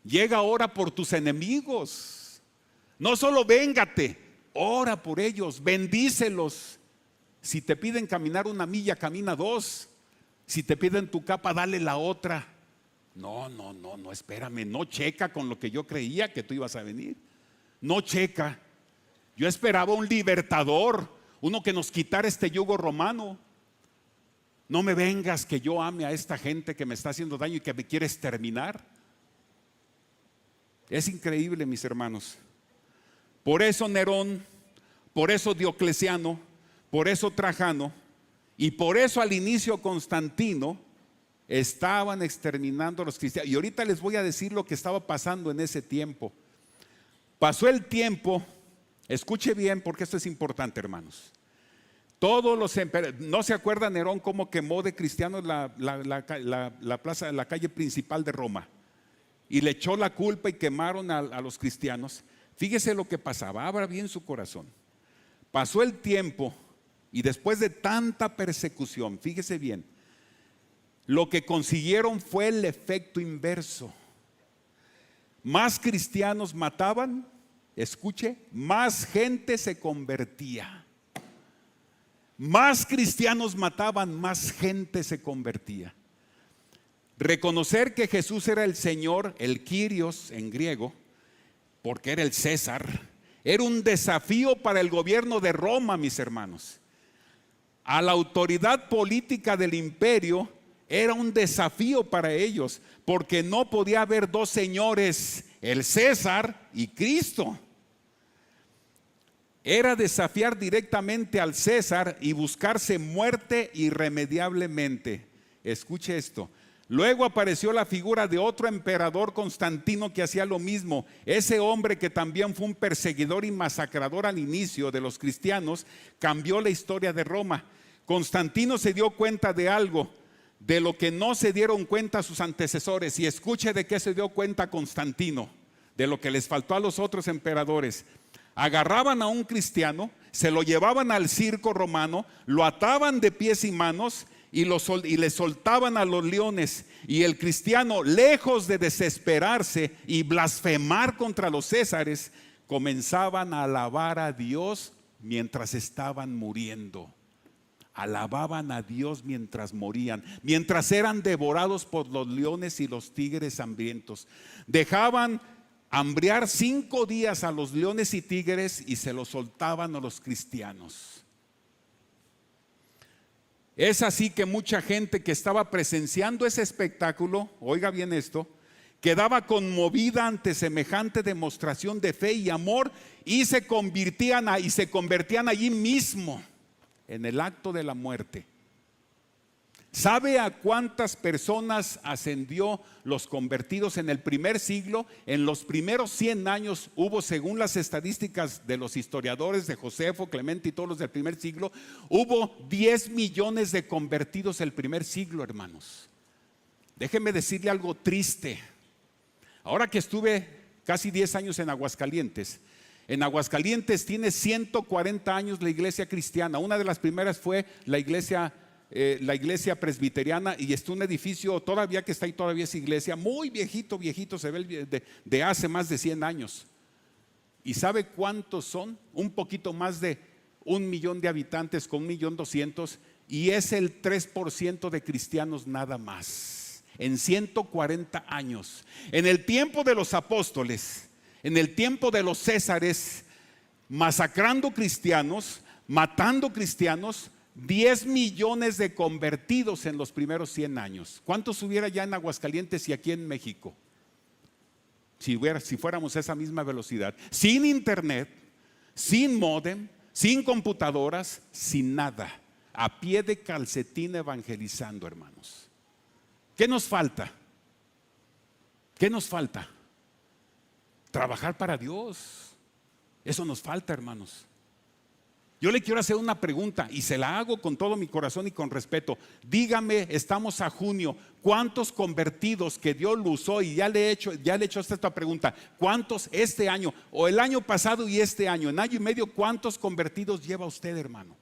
Llega ahora por tus enemigos. No solo véngate, ora por ellos, bendícelos. Si te piden caminar 1 milla, camina 2. Si te piden tu capa, dale la otra. No, espérame, no checa con lo que yo creía que tú ibas a venir. No checa. Yo esperaba un libertador, uno que nos quitara este yugo romano. No me vengas que yo ame a esta gente que me está haciendo daño y que me quiere exterminar. Es increíble, mis hermanos. Por eso Nerón, por eso Diocleciano, por eso Trajano y por eso al inicio Constantino estaban exterminando a los cristianos. Y ahorita les voy a decir lo que estaba pasando en ese tiempo. Pasó el tiempo, escuche bien porque esto es importante, hermanos. Todos los ¿no se acuerda Nerón cómo quemó de cristianos la plaza, la calle principal de Roma? Y le echó la culpa y quemaron a los cristianos. Fíjese lo que pasaba, abra bien su corazón. Pasó el tiempo y después de tanta persecución, fíjese bien, lo que consiguieron fue el efecto inverso. Más cristianos mataban, escuche, más gente se convertía. Más cristianos mataban, más gente se convertía. Reconocer que Jesús era el Señor, el Kyrios en griego, porque era el César, era un desafío para el gobierno de Roma, mis hermanos. A la autoridad política del imperio era un desafío para ellos, porque no podía haber dos señores, el César y Cristo. Era desafiar directamente al César y buscarse muerte irremediablemente. Escuche esto. Luego apareció la figura de otro emperador, Constantino, que hacía lo mismo. Ese hombre, que también fue un perseguidor y masacrador al inicio de los cristianos, cambió la historia de Roma. Constantino se dio cuenta de algo, de lo que no se dieron cuenta sus antecesores. Y escuche de qué se dio cuenta Constantino, de lo que les faltó a los otros emperadores. Agarraban a un cristiano, se lo llevaban al circo romano, lo ataban de pies y manos y le soltaban a los leones. Y el cristiano, lejos de desesperarse y blasfemar contra los césares, comenzaban a alabar a Dios mientras estaban muriendo. Alababan a Dios mientras morían, mientras eran devorados por los leones y los tigres hambrientos. Dejaban hambriar 5 días a los leones y tigres y se los soltaban a los cristianos. Es así que mucha gente que estaba presenciando ese espectáculo, oiga bien esto, quedaba conmovida ante semejante demostración de fe y amor y se convertían allí mismo en el acto de la muerte. ¿Sabe a cuántas personas ascendió los convertidos en el primer siglo? En los primeros 100 años hubo, según las estadísticas de los historiadores de Josefo, Clemente y todos los del primer siglo, hubo 10 millones de convertidos el primer siglo, hermanos. Déjeme decirle algo triste. Ahora que estuve casi 10 años en Aguascalientes tiene 140 años la iglesia cristiana. Una de las primeras fue la iglesia presbiteriana, y está un edificio todavía que está ahí, todavía es iglesia, muy viejito, se ve de hace más de 100 años. ¿Y sabe cuántos son? Un poquito más de 1 millón de habitantes, con 1.200.000, y es el 3% de cristianos nada más, en 140 años. En el tiempo de los apóstoles, en el tiempo de los césares, masacrando cristianos, matando cristianos, 10 millones de convertidos en los primeros 100 años. ¿Cuántos hubiera ya en Aguascalientes y aquí en México? Si fuéramos a esa misma velocidad, sin internet, sin módem, sin computadoras, sin nada, a pie de calcetín evangelizando, hermanos. ¿Qué nos falta? ¿Qué nos falta? Trabajar para Dios. Eso nos falta, hermanos. Yo le quiero hacer una pregunta y se la hago con todo mi corazón y con respeto. Dígame, estamos a junio, ¿cuántos convertidos que Dios lo usó? Y ya le he hecho esta pregunta. ¿Cuántos este año o el año pasado y este año, en año y medio, cuántos convertidos lleva usted, hermano?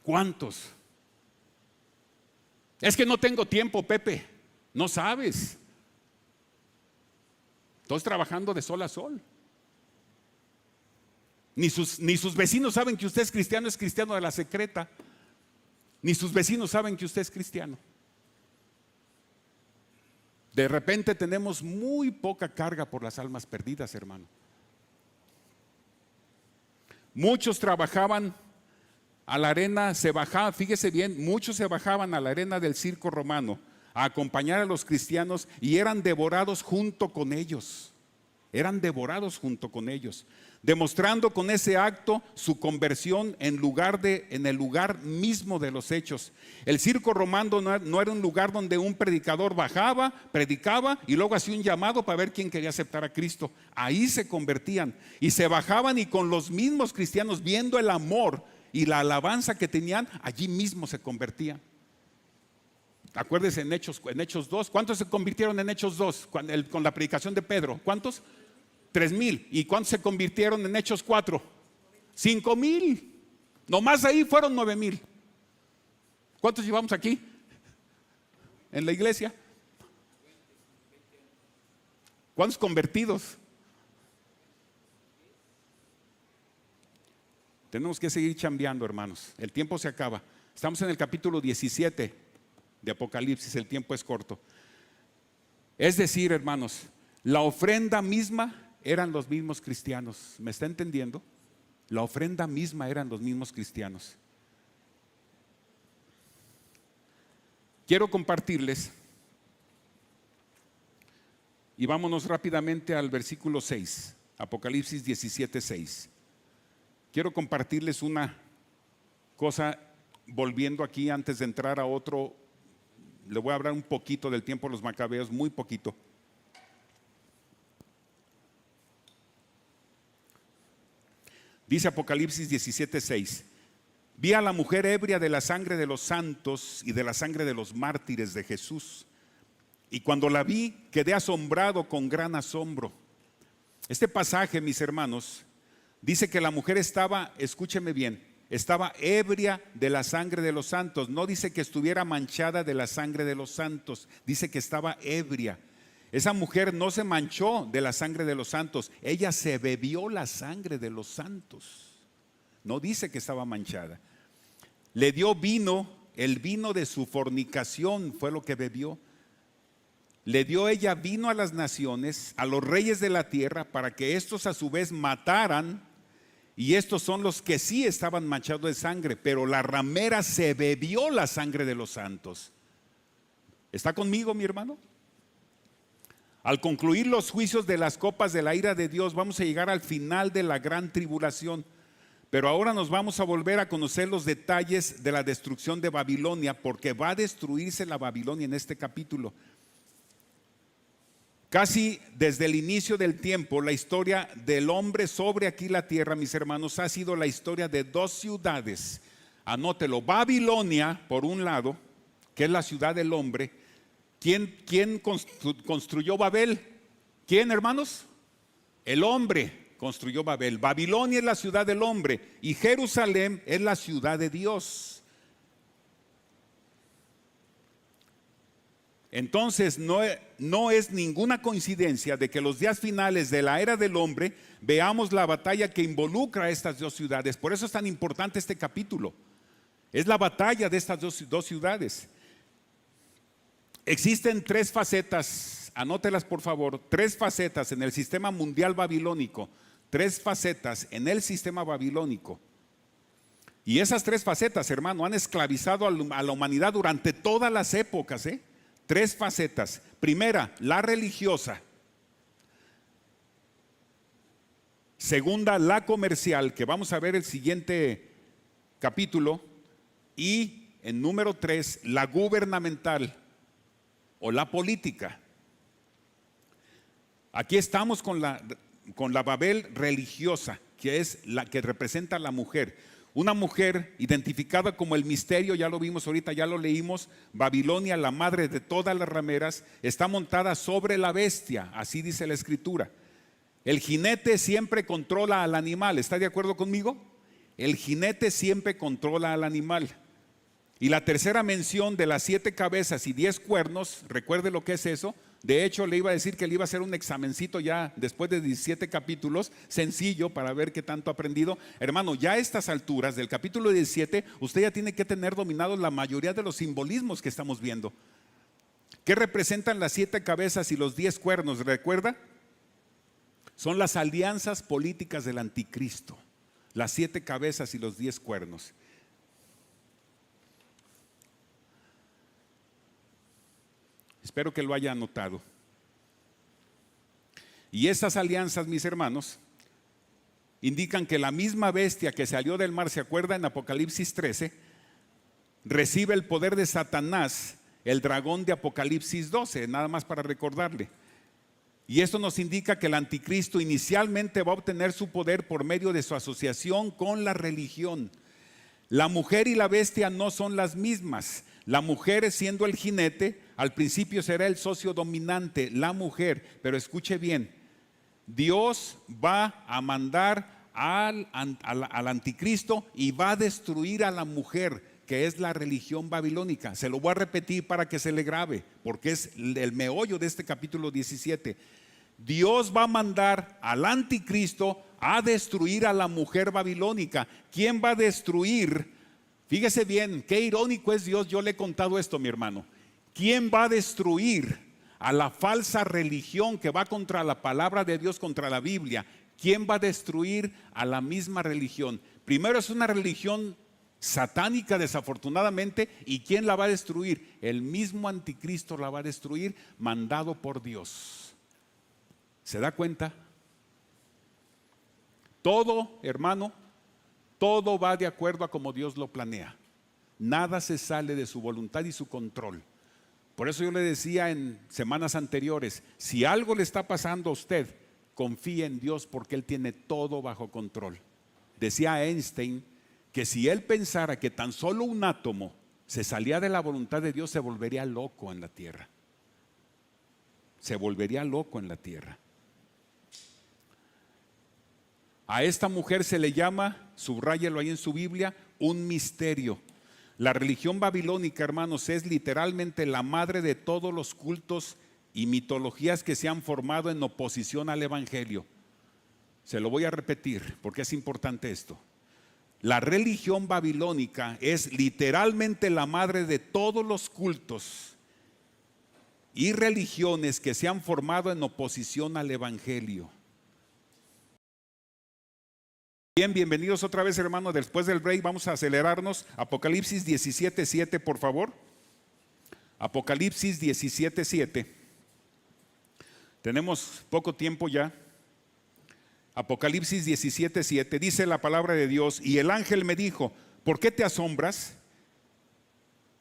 ¿Cuántos? Es que no tengo tiempo, Pepe. No sabes. Estoy trabajando de sol a sol. Ni sus vecinos saben que usted es cristiano de la secreta. Ni sus vecinos saben que usted es cristiano. De repente tenemos muy poca carga por las almas perdidas, hermano. Muchos trabajaban a la arena, se bajaban, fíjese bien, muchos se bajaban a la arena del circo romano a acompañar a los cristianos y eran devorados junto con ellos. Eran devorados junto con ellos, demostrando con ese acto su conversión en el lugar mismo de los hechos. El circo romano no era un lugar donde un predicador bajaba, predicaba y luego hacía un llamado para ver quién quería aceptar a Cristo. Ahí se convertían y se bajaban, y con los mismos cristianos, viendo el amor y la alabanza que tenían, allí mismo se convertían. Acuérdense en Hechos 2, ¿cuántos se convirtieron en Hechos 2 con la predicación de Pedro? ¿Cuántos? 3,000. ¿Y cuántos se convirtieron en Hechos 4? 5,000. Nomás ahí fueron 9,000. ¿Cuántos llevamos aquí en la iglesia? ¿Cuántos convertidos? Tenemos que seguir chambeando, hermanos. El tiempo se acaba. Estamos en el capítulo 17 de Apocalipsis. El tiempo es corto. Es decir, hermanos, la ofrenda misma eran los mismos cristianos. ¿Me está entendiendo? La ofrenda misma eran los mismos cristianos. Quiero compartirles, y vámonos rápidamente al versículo 6, Apocalipsis 17:6. Quiero compartirles una cosa, volviendo aquí antes de entrar a otro. Le voy a hablar un poquito del tiempo de los macabeos, muy poquito. Dice Apocalipsis 17:6: vi a la mujer ebria de la sangre de los santos y de la sangre de los mártires de Jesús. Y cuando la vi, quedé asombrado con gran asombro. Este pasaje, mis hermanos, dice que la mujer estaba, escúcheme bien, estaba ebria de la sangre de los santos. No dice que estuviera manchada de la sangre de los santos, dice que estaba ebria. Esa mujer no se manchó de la sangre de los santos, ella se bebió la sangre de los santos. No dice que estaba manchada. Le dio vino, el vino de su fornicación fue lo que bebió. Le dio ella vino a las naciones, a los reyes de la tierra, para que estos a su vez mataran. Y estos son los que sí estaban manchados de sangre, pero la ramera se bebió la sangre de los santos. ¿Está conmigo, mi hermano? Al concluir los juicios de las copas de la ira de Dios, vamos a llegar al final de la gran tribulación. Pero ahora nos vamos a volver a conocer los detalles de la destrucción de Babilonia, porque va a destruirse la Babilonia en este capítulo. Casi desde el inicio del tiempo, la historia del hombre sobre aquí la tierra, mis hermanos, ha sido la historia de dos ciudades. Anótelo: Babilonia, por un lado, que es la ciudad del hombre. ¿Quién construyó Babel? ¿Quién, hermanos? El hombre construyó Babel. Babilonia es la ciudad del hombre y Jerusalén es la ciudad de Dios. Entonces no es ninguna coincidencia de que los días finales de la era del hombre veamos la batalla que involucra a estas dos ciudades. Por eso es tan importante este capítulo. Es la batalla de estas dos ciudades. Existen tres facetas, anótelas por favor, tres facetas en el sistema mundial babilónico, tres facetas en el sistema babilónico. Y esas tres facetas, hermano, han esclavizado a la humanidad durante todas las épocas, Tres facetas. Primera, la religiosa. Segunda, la comercial, que vamos a ver el siguiente capítulo. Y en número 3, la gubernamental o la política. Aquí estamos con la Babel religiosa, que es la que representa a la mujer. Una mujer identificada como el misterio, ya lo vimos ahorita, ya lo leímos. Babilonia, la madre de todas las rameras, está montada sobre la bestia, así dice la escritura. El jinete siempre controla al animal, ¿está de acuerdo conmigo? El jinete siempre controla al animal. Y la tercera mención de las 7 cabezas y 10 cuernos, recuerde lo que es eso. De hecho, le iba a decir que le iba a hacer un examencito ya después de 17 capítulos, sencillo para ver qué tanto ha aprendido. Hermano, ya a estas alturas del capítulo 17, usted ya tiene que tener dominados la mayoría de los simbolismos que estamos viendo. ¿Qué representan las 7 cabezas y los 10 cuernos? ¿Recuerda? Son las alianzas políticas del anticristo. Las 7 cabezas y los 10 cuernos. Espero que lo haya anotado. Y estas alianzas, mis hermanos, indican que la misma bestia que salió del mar, ¿se acuerda en Apocalipsis 13? Recibe el poder de Satanás, el dragón de Apocalipsis 12, nada más para recordarle. Y esto nos indica que el anticristo inicialmente va a obtener su poder por medio de su asociación con la religión. La mujer y la bestia no son las mismas. La mujer, siendo el jinete, al principio será el socio dominante, la mujer. Pero escuche bien, Dios va a mandar al anticristo y va a destruir a la mujer, que es la religión babilónica. Se lo voy a repetir para que se le grabe, porque es el meollo de este capítulo 17. Dios va a mandar al anticristo a destruir a la mujer babilónica. ¿Quién va a destruir? Fíjese bien, qué irónico es Dios. Yo le he contado esto, mi hermano. ¿Quién va a destruir a la falsa religión que va contra la palabra de Dios, contra la Biblia? ¿Quién va a destruir a la misma religión? Primero, es una religión satánica, desafortunadamente. ¿Y quién la va a destruir? El mismo anticristo la va a destruir, mandado por Dios. ¿Se da cuenta? Todo, hermano, todo va de acuerdo a como Dios lo planea. Nada se sale de su voluntad y su control. Por eso yo le decía en semanas anteriores, si algo le está pasando a usted, confíe en Dios, porque Él tiene todo bajo control. Decía Einstein que si él pensara que tan solo un átomo se salía de la voluntad de Dios, se volvería loco en la tierra. Se volvería loco en la tierra. A esta mujer se le llama, subráyelo ahí en su Biblia, un misterio. La religión babilónica, hermanos, es literalmente la madre de todos los cultos y mitologías que se han formado en oposición al evangelio. Se lo voy a repetir porque es importante esto. La religión babilónica es literalmente la madre de todos los cultos y religiones que se han formado en oposición al evangelio. Bien, bienvenidos otra vez, hermanos. Después del break vamos a acelerarnos. Apocalipsis 17:7, por favor. Apocalipsis 17:7. Tenemos poco tiempo ya. Apocalipsis 17:7, dice la palabra de Dios: y el ángel me dijo, ¿por qué te asombras?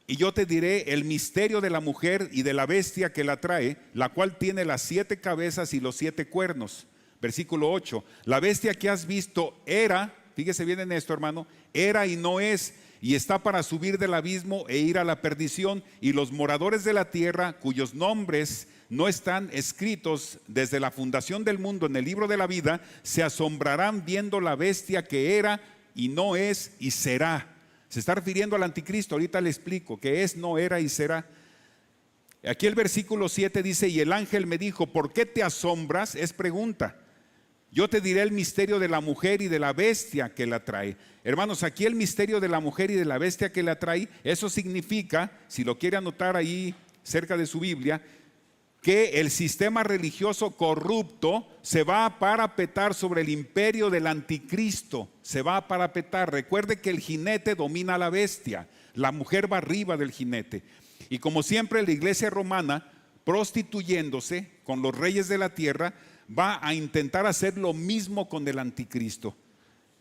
Y yo te diré el misterio de la mujer y de la bestia que la trae, la cual tiene las 7 cabezas y los 7 cuernos. Versículo 8, la bestia que has visto era, fíjese bien en esto, hermano, era y no es, y está para subir del abismo e ir a la perdición, y los moradores de la tierra, cuyos nombres no están escritos desde la fundación del mundo en el libro de la vida, se asombrarán viendo la bestia que era y no es y será. Se está refiriendo al anticristo. Ahorita le explico que es, no era y será. Aquí el versículo 7 dice: y el ángel me dijo, ¿por qué te asombras? Es pregunta. Yo te diré el misterio de la mujer y de la bestia que la trae. Hermanos, aquí el misterio de la mujer y de la bestia que la trae, eso significa, si lo quiere anotar ahí cerca de su Biblia, que el sistema religioso corrupto se va a parapetar sobre el imperio del anticristo. Se va a parapetar. Recuerde que el jinete domina a la bestia, la mujer va arriba del jinete. Y como siempre, la iglesia romana, prostituyéndose con los reyes de la tierra, va a intentar hacer lo mismo con el anticristo.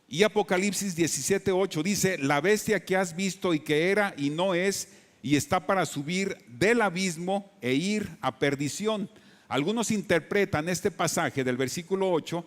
Y Apocalipsis 17:8 dice: la bestia que has visto y que era y no es, y está para subir del abismo e ir a perdición. Algunos interpretan este pasaje del versículo 8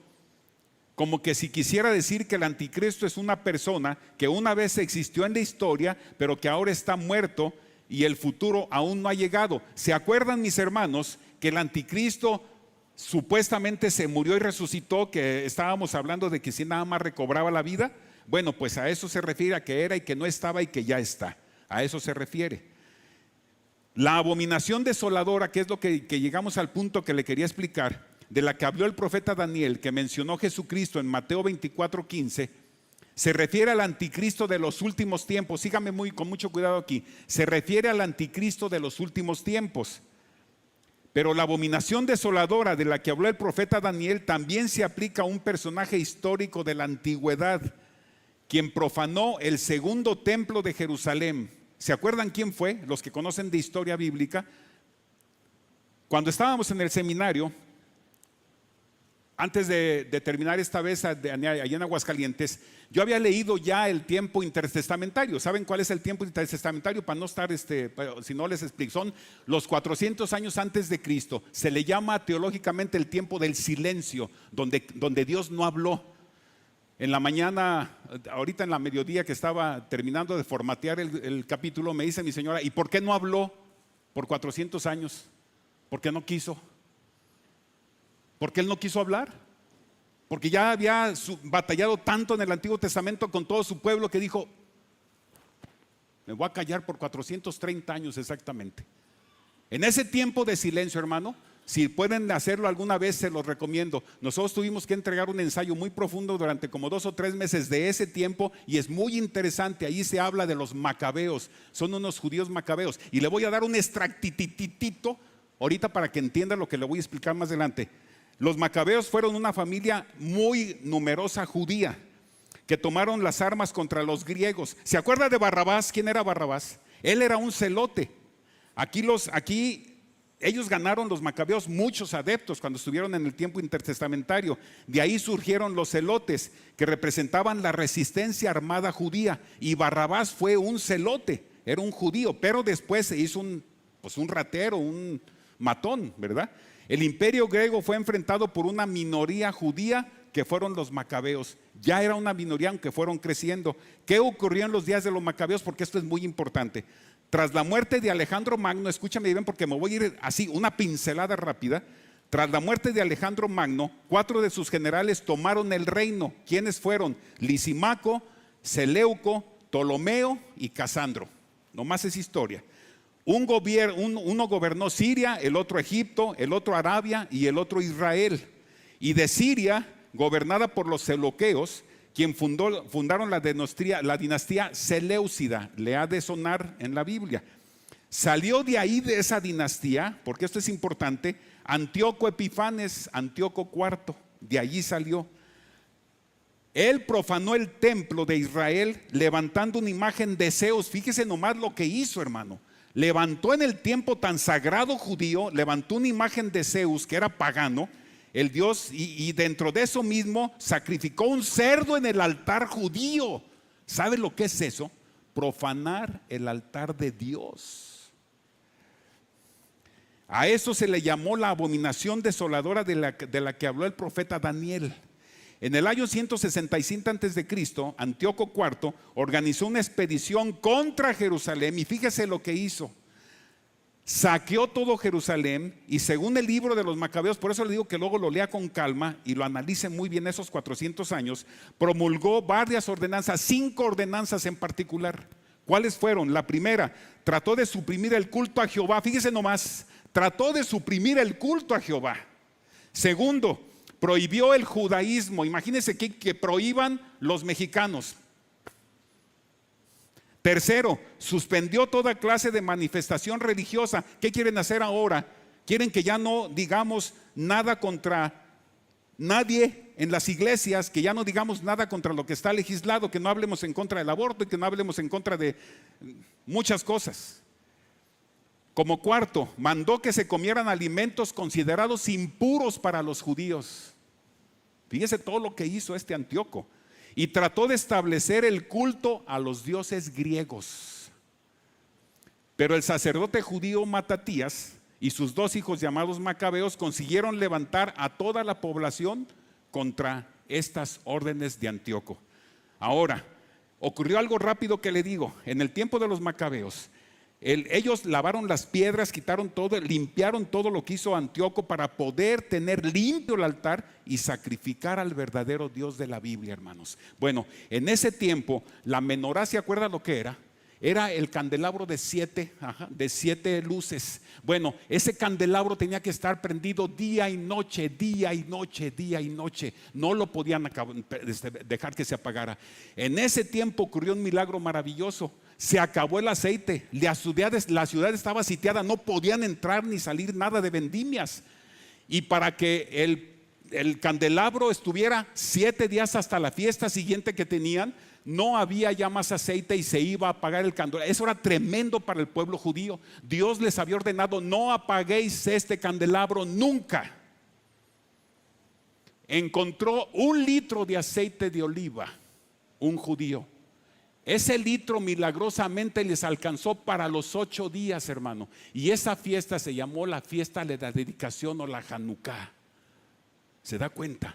como que si quisiera decir que el anticristo es una persona que una vez existió en la historia, pero que ahora está muerto y el futuro aún no ha llegado. ¿Se acuerdan, mis hermanos, que el anticristo supuestamente se murió y resucitó, que estábamos hablando de que si nada más recobraba la vida? Bueno, pues a eso se refiere, a que era y que no estaba y que ya está. A eso se refiere. La abominación desoladora, que es lo que llegamos al punto que le quería explicar, de la que habló el profeta Daniel, que mencionó Jesucristo en Mateo 24:15, se refiere al anticristo de los últimos tiempos. Sígame con mucho cuidado aquí. Se refiere al anticristo de los últimos tiempos. Pero la abominación desoladora de la que habló el profeta Daniel también se aplica a un personaje histórico de la antigüedad, quien profanó el segundo templo de Jerusalén. ¿Se acuerdan quién fue? Los que conocen de historia bíblica. Cuando estábamos en el seminario, antes de terminar esta vez allá en Aguascalientes, yo había leído ya el tiempo intertestamentario. ¿Saben cuál es el tiempo intertestamentario? Para no estar, si no les explico, son los 400 años antes de Cristo. Se le llama teológicamente el tiempo del silencio, donde Dios no habló. En la mañana, ahorita en la mediodía que estaba terminando de formatear el capítulo, me dice mi señora: ¿y por qué no habló por 400 años? Porque no quiso. Porque él no quiso hablar. Porque ya había batallado tanto en el Antiguo Testamento con todo su pueblo que dijo: me voy a callar por 430 años exactamente. En ese tiempo de silencio, hermano, si pueden hacerlo alguna vez, se los recomiendo. Nosotros tuvimos que entregar un ensayo muy profundo durante como 2 o 3 meses de ese tiempo, y es muy interesante. Ahí se habla de los macabeos, son unos judíos macabeos, y le voy a dar un extractitito ahorita para que entienda lo que le voy a explicar más adelante. Los macabeos fueron una familia muy numerosa judía que tomaron las armas contra los griegos. ¿Se acuerda de Barrabás? ¿Quién era Barrabás? Él era un celote. Aquí ellos ganaron, los macabeos, muchos adeptos cuando estuvieron en el tiempo intertestamentario. De ahí surgieron los celotes, que representaban la resistencia armada judía. Y Barrabás fue un celote, era un judío, pero después se hizo un ratero, un matón, ¿verdad? El imperio griego fue enfrentado por una minoría judía que fueron los macabeos. Ya era una minoría, aunque fueron creciendo. ¿Qué ocurrió en los días de los macabeos? Porque esto es muy importante. Tras la muerte de Alejandro Magno, escúchame bien porque me voy a ir así, una pincelada rápida. Tras la muerte de Alejandro Magno, 4 de sus generales tomaron el reino. ¿Quiénes fueron? Lisimaco, Seleuco, Ptolomeo y Casandro. Nomás es historia. Uno gobernó Siria, el otro Egipto, el otro Arabia y el otro Israel. Y de Siria, gobernada por los seleuqueos, quien fundaron la dinastía Seleucida, le ha de sonar en la Biblia. Salió de ahí, de esa dinastía, porque esto es importante, Antíoco Epifanes, Antíoco IV, de allí salió. Él profanó el templo de Israel levantando una imagen de Zeus. Fíjese nomás lo que hizo, hermano. Levantó en el tiempo tan sagrado judío, levantó una imagen de Zeus que era pagano, el dios, y dentro de eso mismo sacrificó un cerdo en el altar judío. ¿Sabe lo que es eso? Profanar el altar de Dios. A eso se le llamó la abominación desoladora de la que habló el profeta Daniel. En el año 165 a.C., Antíoco IV organizó una expedición contra Jerusalén, y fíjese lo que hizo. Saqueó todo Jerusalén, y según el libro de los Macabeos, por eso le digo que luego lo lea con calma y lo analice muy bien esos 400 años, promulgó varias ordenanzas, 5 ordenanzas en particular. ¿Cuáles fueron? La primera, trató de suprimir el culto a Jehová. Fíjese nomás, trató de suprimir el culto a Jehová. Segundo, prohibió el judaísmo. Imagínense que prohíban los mexicanos. Tercero, suspendió toda clase de manifestación religiosa. ¿Qué quieren hacer ahora? Quieren que ya no digamos nada contra nadie en las iglesias, que ya no digamos nada contra lo que está legislado, que no hablemos en contra del aborto y que no hablemos en contra de muchas cosas. Como cuarto, mandó que se comieran alimentos considerados impuros para los judíos. Fíjese todo lo que hizo este Antíoco. Y trató de establecer el culto a los dioses griegos. Pero el sacerdote judío Matatías y sus 2 hijos llamados Macabeos consiguieron levantar a toda la población contra estas órdenes de Antíoco. Ahora, ocurrió algo rápido que le digo. En el tiempo de los Macabeos, ellos lavaron las piedras, quitaron todo, limpiaron todo lo que hizo Antíoco para poder tener limpio el altar y sacrificar al verdadero Dios de la Biblia, hermanos. Bueno, en ese tiempo la menorá, ¿se acuerda lo que era? Era el candelabro de 7 luces. Bueno, ese candelabro tenía que estar prendido día y noche, día y noche, día y noche. No lo podían dejar que se apagara. En ese tiempo ocurrió un milagro maravilloso. Se acabó el aceite, la ciudad estaba sitiada, no podían entrar ni salir nada de vendimias. Y para que el candelabro estuviera 7 días hasta la fiesta siguiente que tenían, no había ya más aceite y se iba a apagar el candelabro. Eso era tremendo para el pueblo judío. Dios les había ordenado: no apaguéis este candelabro nunca. Encontró 1 litro de aceite de oliva, un judío. Ese litro milagrosamente les alcanzó para los 8 días, hermano. Y esa fiesta se llamó la fiesta de la dedicación, o la Hanukkah. ¿Se da cuenta?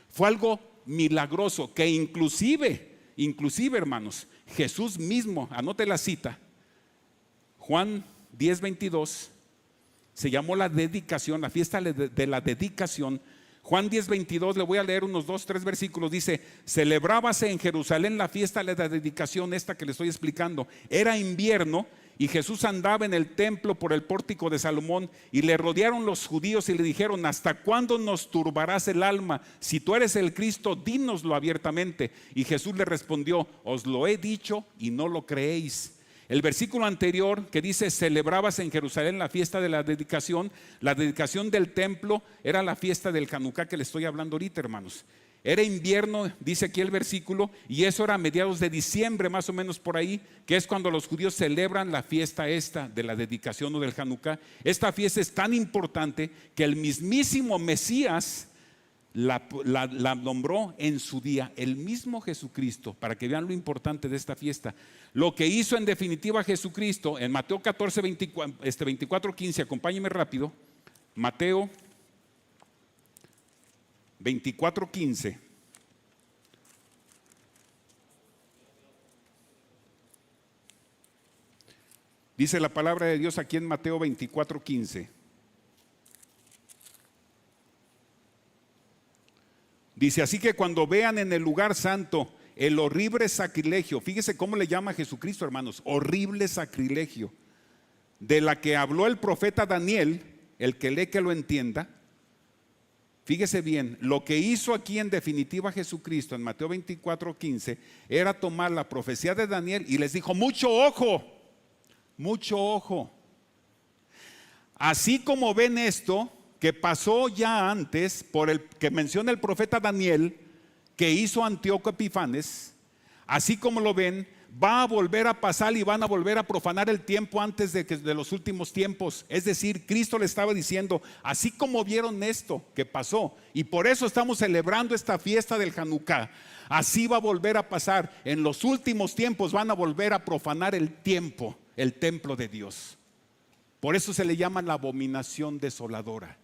Fue algo milagroso que inclusive, hermanos, Jesús mismo, anote la cita, Juan 10:22, se llamó la dedicación, la fiesta de la dedicación. Juan 10:22, le voy a leer unos 2-3 versículos. Dice: celebrábase en Jerusalén la fiesta de la dedicación, esta que le estoy explicando. Era invierno y Jesús andaba en el templo por el pórtico de Salomón, y le rodearon los judíos y le dijeron: ¿hasta cuándo nos turbarás el alma? Si tú eres el Cristo, dínoslo abiertamente. Y Jesús le respondió: os lo he dicho y no lo creéis. El versículo anterior que dice: celebrabas en Jerusalén la fiesta de la dedicación del templo, era la fiesta del Hanukkah que le estoy hablando ahorita, hermanos. Era invierno, dice aquí el versículo, y eso era a mediados de diciembre, más o menos por ahí, que es cuando los judíos celebran la fiesta esta de la dedicación o del Hanukkah. Esta fiesta es tan importante que el mismísimo Mesías la nombró en su día, el mismo Jesucristo, para que vean lo importante de esta fiesta. Lo que hizo en definitiva Jesucristo en Mateo 24:15, acompáñenme rápido. Mateo 24:15. Dice la palabra de Dios aquí en Mateo 24:15. Dice: así que cuando vean en el lugar santo el horrible sacrilegio, fíjese cómo le llama a Jesucristo, hermanos, horrible sacrilegio, de la que habló el profeta Daniel, el que lee que lo entienda. Fíjese bien, lo que hizo aquí en definitiva Jesucristo en Mateo 24:15 era tomar la profecía de Daniel y les dijo: mucho ojo, mucho ojo. Así como ven esto que pasó ya antes, por el que menciona el profeta Daniel, que hizo Antíoco Epifanes, así como lo ven, va a volver a pasar y van a volver a profanar el tiempo antes de los últimos tiempos. Es decir, Cristo le estaba diciendo: así como vieron esto que pasó, y por eso estamos celebrando esta fiesta del Hanukkah, así va a volver a pasar. En los últimos tiempos van a volver a profanar el tiempo, el templo de Dios. Por eso se le llama la abominación desoladora.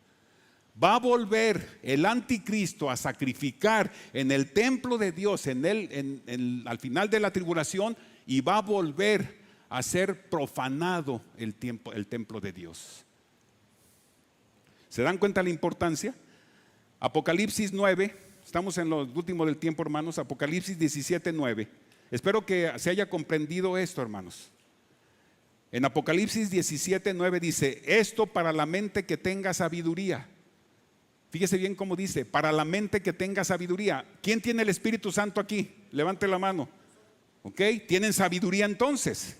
Va a volver el anticristo a sacrificar en el templo de Dios al final de la tribulación, y va a volver a ser profanado el templo de Dios. ¿Se dan cuenta la importancia? Apocalipsis 9, estamos en lo último del tiempo, hermanos. Apocalipsis 17:9. Espero que se haya comprendido esto, hermanos. En Apocalipsis 17:9 dice: esto para la mente que tenga sabiduría. Fíjese bien cómo dice: para la mente que tenga sabiduría. ¿Quién tiene el Espíritu Santo aquí? Levante la mano. ¿Ok? ¿Tienen sabiduría entonces?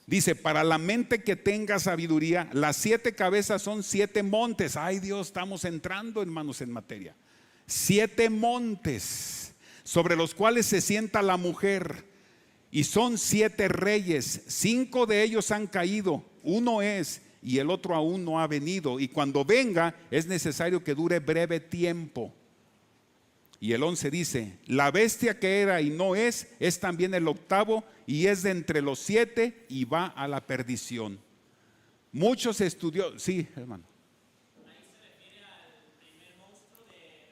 Dice: para la mente que tenga sabiduría. Las 7 cabezas son 7 montes. Ay Dios, estamos entrando, hermanos, en materia. 7 montes sobre los cuales se sienta la mujer. Y son 7 reyes. 5 de ellos han caído. Uno es, y el otro aún no ha venido, y cuando venga es necesario que dure breve tiempo. Y el 11 dice: la bestia que era y no es también el octavo, y es de entre los 7 y va a la perdición. Muchos estudios, sí, hermano. Ahí se refiere al primer monstruo de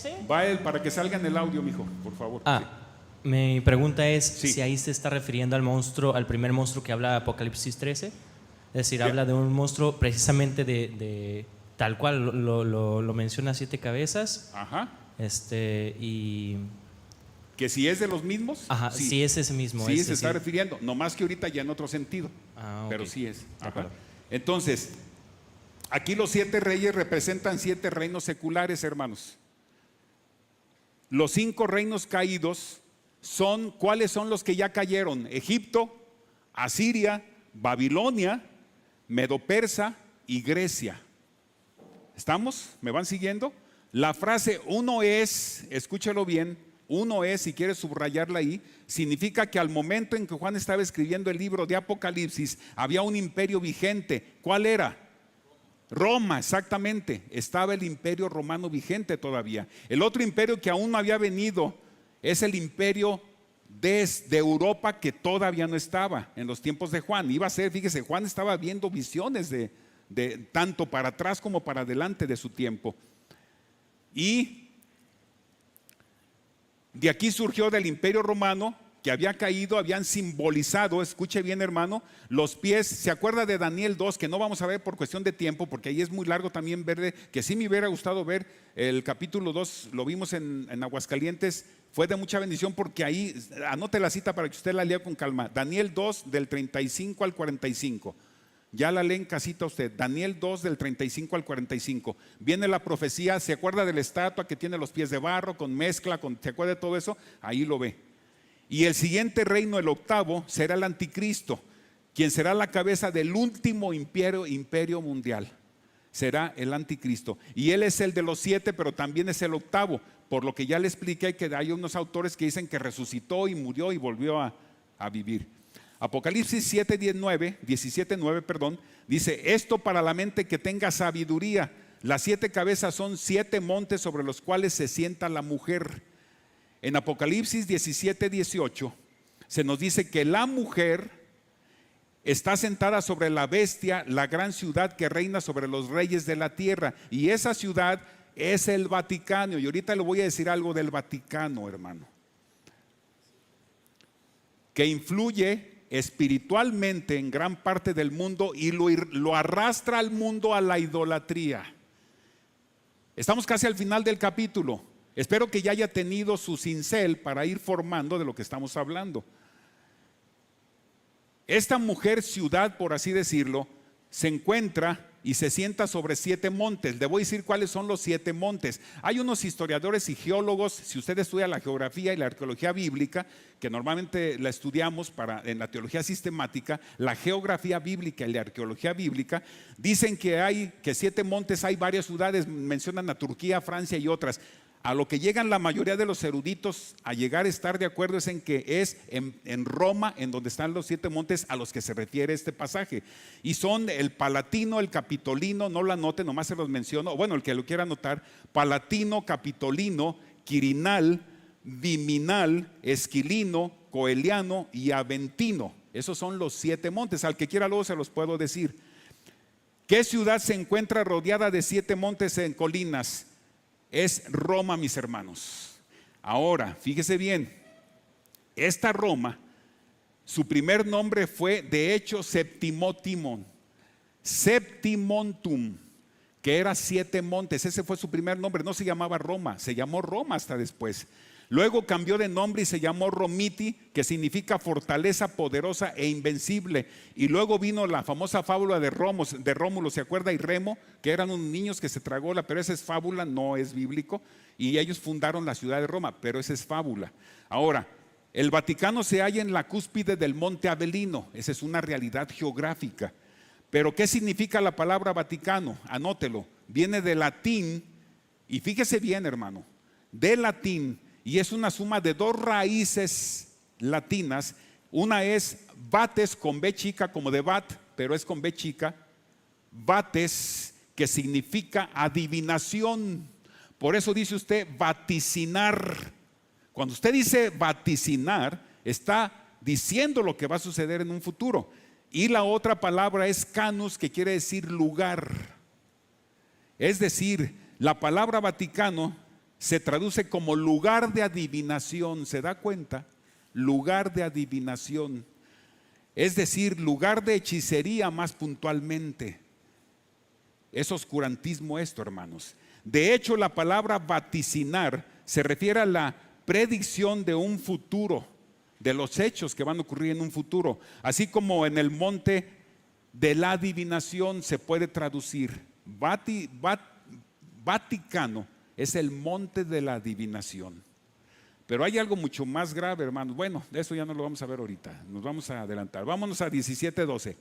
Apocalipsis. Va él para que salga en el audio, mijo, por favor. Mi pregunta es Sí. si ahí se está refiriendo al primer monstruo que habla Apocalipsis 13. Es decir, Sí. habla de un monstruo precisamente de tal cual lo menciona, 7 cabezas. Ajá. Y Que si es de los mismos. ajá, sí es ese mismo. Sí, es se está decir, refiriendo, no más que ahorita ya en otro sentido. ok. Pero sí es. De Ajá. acuerdo. Entonces, aquí los 7 reyes representan 7 reinos seculares, hermanos. Los 5 reinos caídos son, ¿cuáles son los que ya cayeron? Egipto, Asiria, Babilonia, Medo-Persa y Grecia. ¿Estamos? ¿Me van siguiendo? La frase uno es, escúchalo bien, Uno es, si quieres subrayarla ahí, significa que al momento en que Juan estaba escribiendo el libro de Apocalipsis, había un imperio vigente. ¿Cuál era? Roma, exactamente. Estaba el imperio romano vigente todavía. El otro imperio que aún no había venido es el imperio de Europa, que todavía no estaba en los tiempos de Juan. Iba a ser, fíjese, Juan estaba viendo visiones de tanto para atrás como para adelante de su tiempo. Y de aquí surgió del imperio romano, que había caído, habían simbolizado, escuche bien hermano, los pies. ¿Se acuerda de Daniel 2? Que no vamos a ver por cuestión de tiempo, porque ahí es muy largo también verle, que sí me hubiera gustado ver el capítulo 2, lo vimos en Aguascalientes, fue de mucha bendición, porque ahí, anote la cita para que usted la lea con calma, Daniel 2 del 35 al 45. Ya la lee en casita usted, Daniel 2 del 35 al 45. Viene la profecía, ¿se acuerda de la estatua que tiene los pies de barro, con mezcla, ¿se acuerda de todo eso? Ahí lo ve. Y el siguiente reino, el octavo, será el anticristo, quien será la cabeza del último imperio mundial. Será el anticristo. Y él es el de los 7, pero también es el octavo. Por lo que ya le expliqué, que hay unos autores que dicen que resucitó y murió y volvió a vivir. Apocalipsis 17:9 dice: esto para la mente que tenga sabiduría. Las 7 cabezas son 7 montes sobre los cuales se sienta la mujer. En Apocalipsis 17:18 se nos dice que la mujer está sentada sobre la bestia, la gran ciudad que reina sobre los reyes de la tierra, y esa ciudad es el Vaticano. Y ahorita le voy a decir algo del Vaticano, hermano, que influye espiritualmente en gran parte del mundo y lo arrastra al mundo a la idolatría. Estamos casi al final del capítulo. Espero que ya haya tenido su cincel para ir formando de lo que estamos hablando. Esta mujer ciudad, por así decirlo, se encuentra y se sienta sobre 7 montes. Le voy a decir cuáles son los 7 montes. Hay unos historiadores y geólogos, si usted estudia la geografía y la arqueología bíblica, que normalmente la estudiamos en la teología sistemática, la geografía bíblica y la arqueología bíblica, dicen que hay 7 montes, hay varias ciudades, mencionan a Turquía, Francia y otras. A lo que llegan la mayoría de los eruditos a llegar a estar de acuerdo es en que es en Roma, en donde están los 7 montes a los que se refiere este pasaje. Y son el Palatino, el Capitolino, no lo anote, nomás se los menciono, bueno, el que lo quiera anotar: Palatino, Capitolino, Quirinal, Viminal, Esquilino, Coeliano y Aventino. Esos son los 7 montes. Al que quiera luego se los puedo decir. ¿Qué ciudad se encuentra rodeada de 7 montes en colinas? Es Roma, mis hermanos. Ahora, fíjese bien, esta Roma, su primer nombre fue de hecho Septimontum, que era 7 montes. Ese fue su primer nombre, no se llamaba Roma, se llamó Roma hasta después. Luego cambió de nombre y se llamó Romiti, que significa fortaleza poderosa e invencible. Y luego vino la famosa fábula de Rómulo, ¿se acuerda? Y Remo, que eran unos niños que se tragó pero esa es fábula, no es bíblico. Y ellos fundaron la ciudad de Roma, pero esa es fábula. Ahora, el Vaticano se halla en la cúspide del Monte Avelino. Esa es una realidad geográfica. Pero ¿qué significa la palabra Vaticano? Anótelo. Viene de latín, y fíjese bien, hermano, de latín. Y es una suma de 2 raíces latinas. Una es vates, con B chica, como de bat, pero es con B chica. Vates, que significa adivinación. Por eso dice usted vaticinar. Cuando usted dice vaticinar, está diciendo lo que va a suceder en un futuro. Y la otra palabra es canus, que quiere decir lugar. Es decir, la palabra Vaticano se traduce como lugar de adivinación. ¿Se da cuenta? Lugar de adivinación. Es decir, lugar de hechicería más puntualmente. Es oscurantismo esto, hermanos. De hecho, la palabra vaticinar se refiere a la predicción de un futuro, de los hechos que van a ocurrir en un futuro. Así como en el monte de la adivinación se puede traducir. Vaticano es el monte de la adivinación. Pero hay algo mucho más grave, hermanos. Bueno, eso ya no lo vamos a ver ahorita, nos vamos a adelantar. Vámonos a 17:12.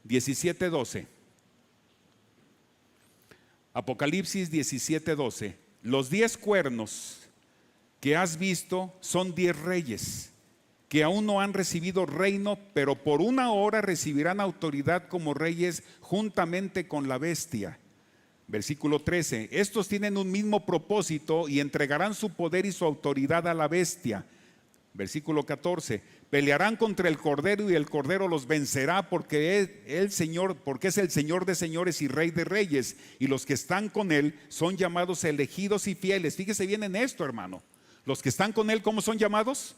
17:12. Apocalipsis 17:12. Los 10 cuernos que has visto son 10 reyes que aún no han recibido reino, pero por una hora recibirán autoridad como reyes juntamente con la bestia. Versículo 13, estos tienen un mismo propósito y entregarán su poder y su autoridad a la bestia. Versículo 14, pelearán contra el Cordero y el Cordero los vencerá porque es el Señor de señores y Rey de reyes, y los que están con él son llamados elegidos y fieles. Fíjese bien en esto, hermano. Los que están con él, ¿cómo son llamados?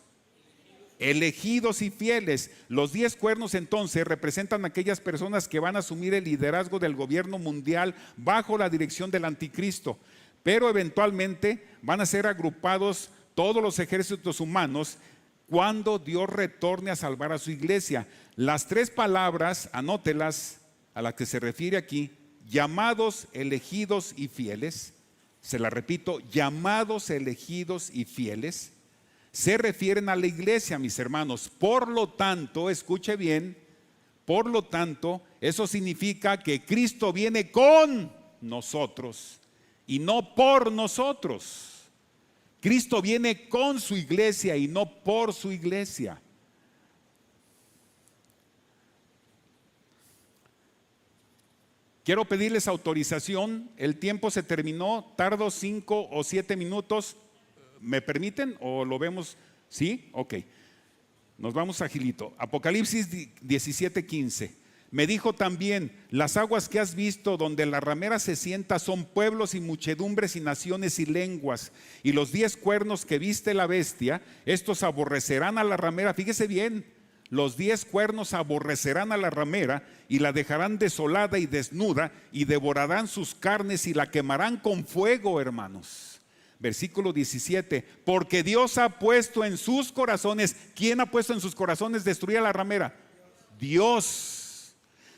Elegidos y fieles. Los 10 cuernos entonces representan a aquellas personas que van a asumir el liderazgo del gobierno mundial bajo la dirección del anticristo, pero eventualmente van a ser agrupados todos los ejércitos humanos cuando Dios retorne a salvar a su iglesia. Las 3 palabras, anótelas, a las que se refiere aquí: llamados, elegidos y fieles. Se la repito, llamados, elegidos y fieles, se refieren a la iglesia, mis hermanos. Por lo tanto, escuche bien, por lo tanto, eso significa que Cristo viene con nosotros y no por nosotros. Cristo viene con su iglesia y no por su iglesia. Quiero pedirles autorización, el tiempo se terminó, tardo 5 o 7 minutos. ¿Me permiten o lo vemos? ¿Sí? Ok. Nos vamos agilito. Apocalipsis 17:15. Me dijo también: las aguas que has visto donde la ramera se sienta son pueblos y muchedumbres y naciones y lenguas. Y los 10 cuernos que viste la bestia, estos aborrecerán a la ramera. Fíjese bien, los 10 cuernos aborrecerán a la ramera y la dejarán desolada y desnuda, y devorarán sus carnes y la quemarán con fuego, hermanos. Versículo 17, porque Dios ha puesto en sus corazones. ¿Quién ha puesto en sus corazones destruir a la ramera? Dios.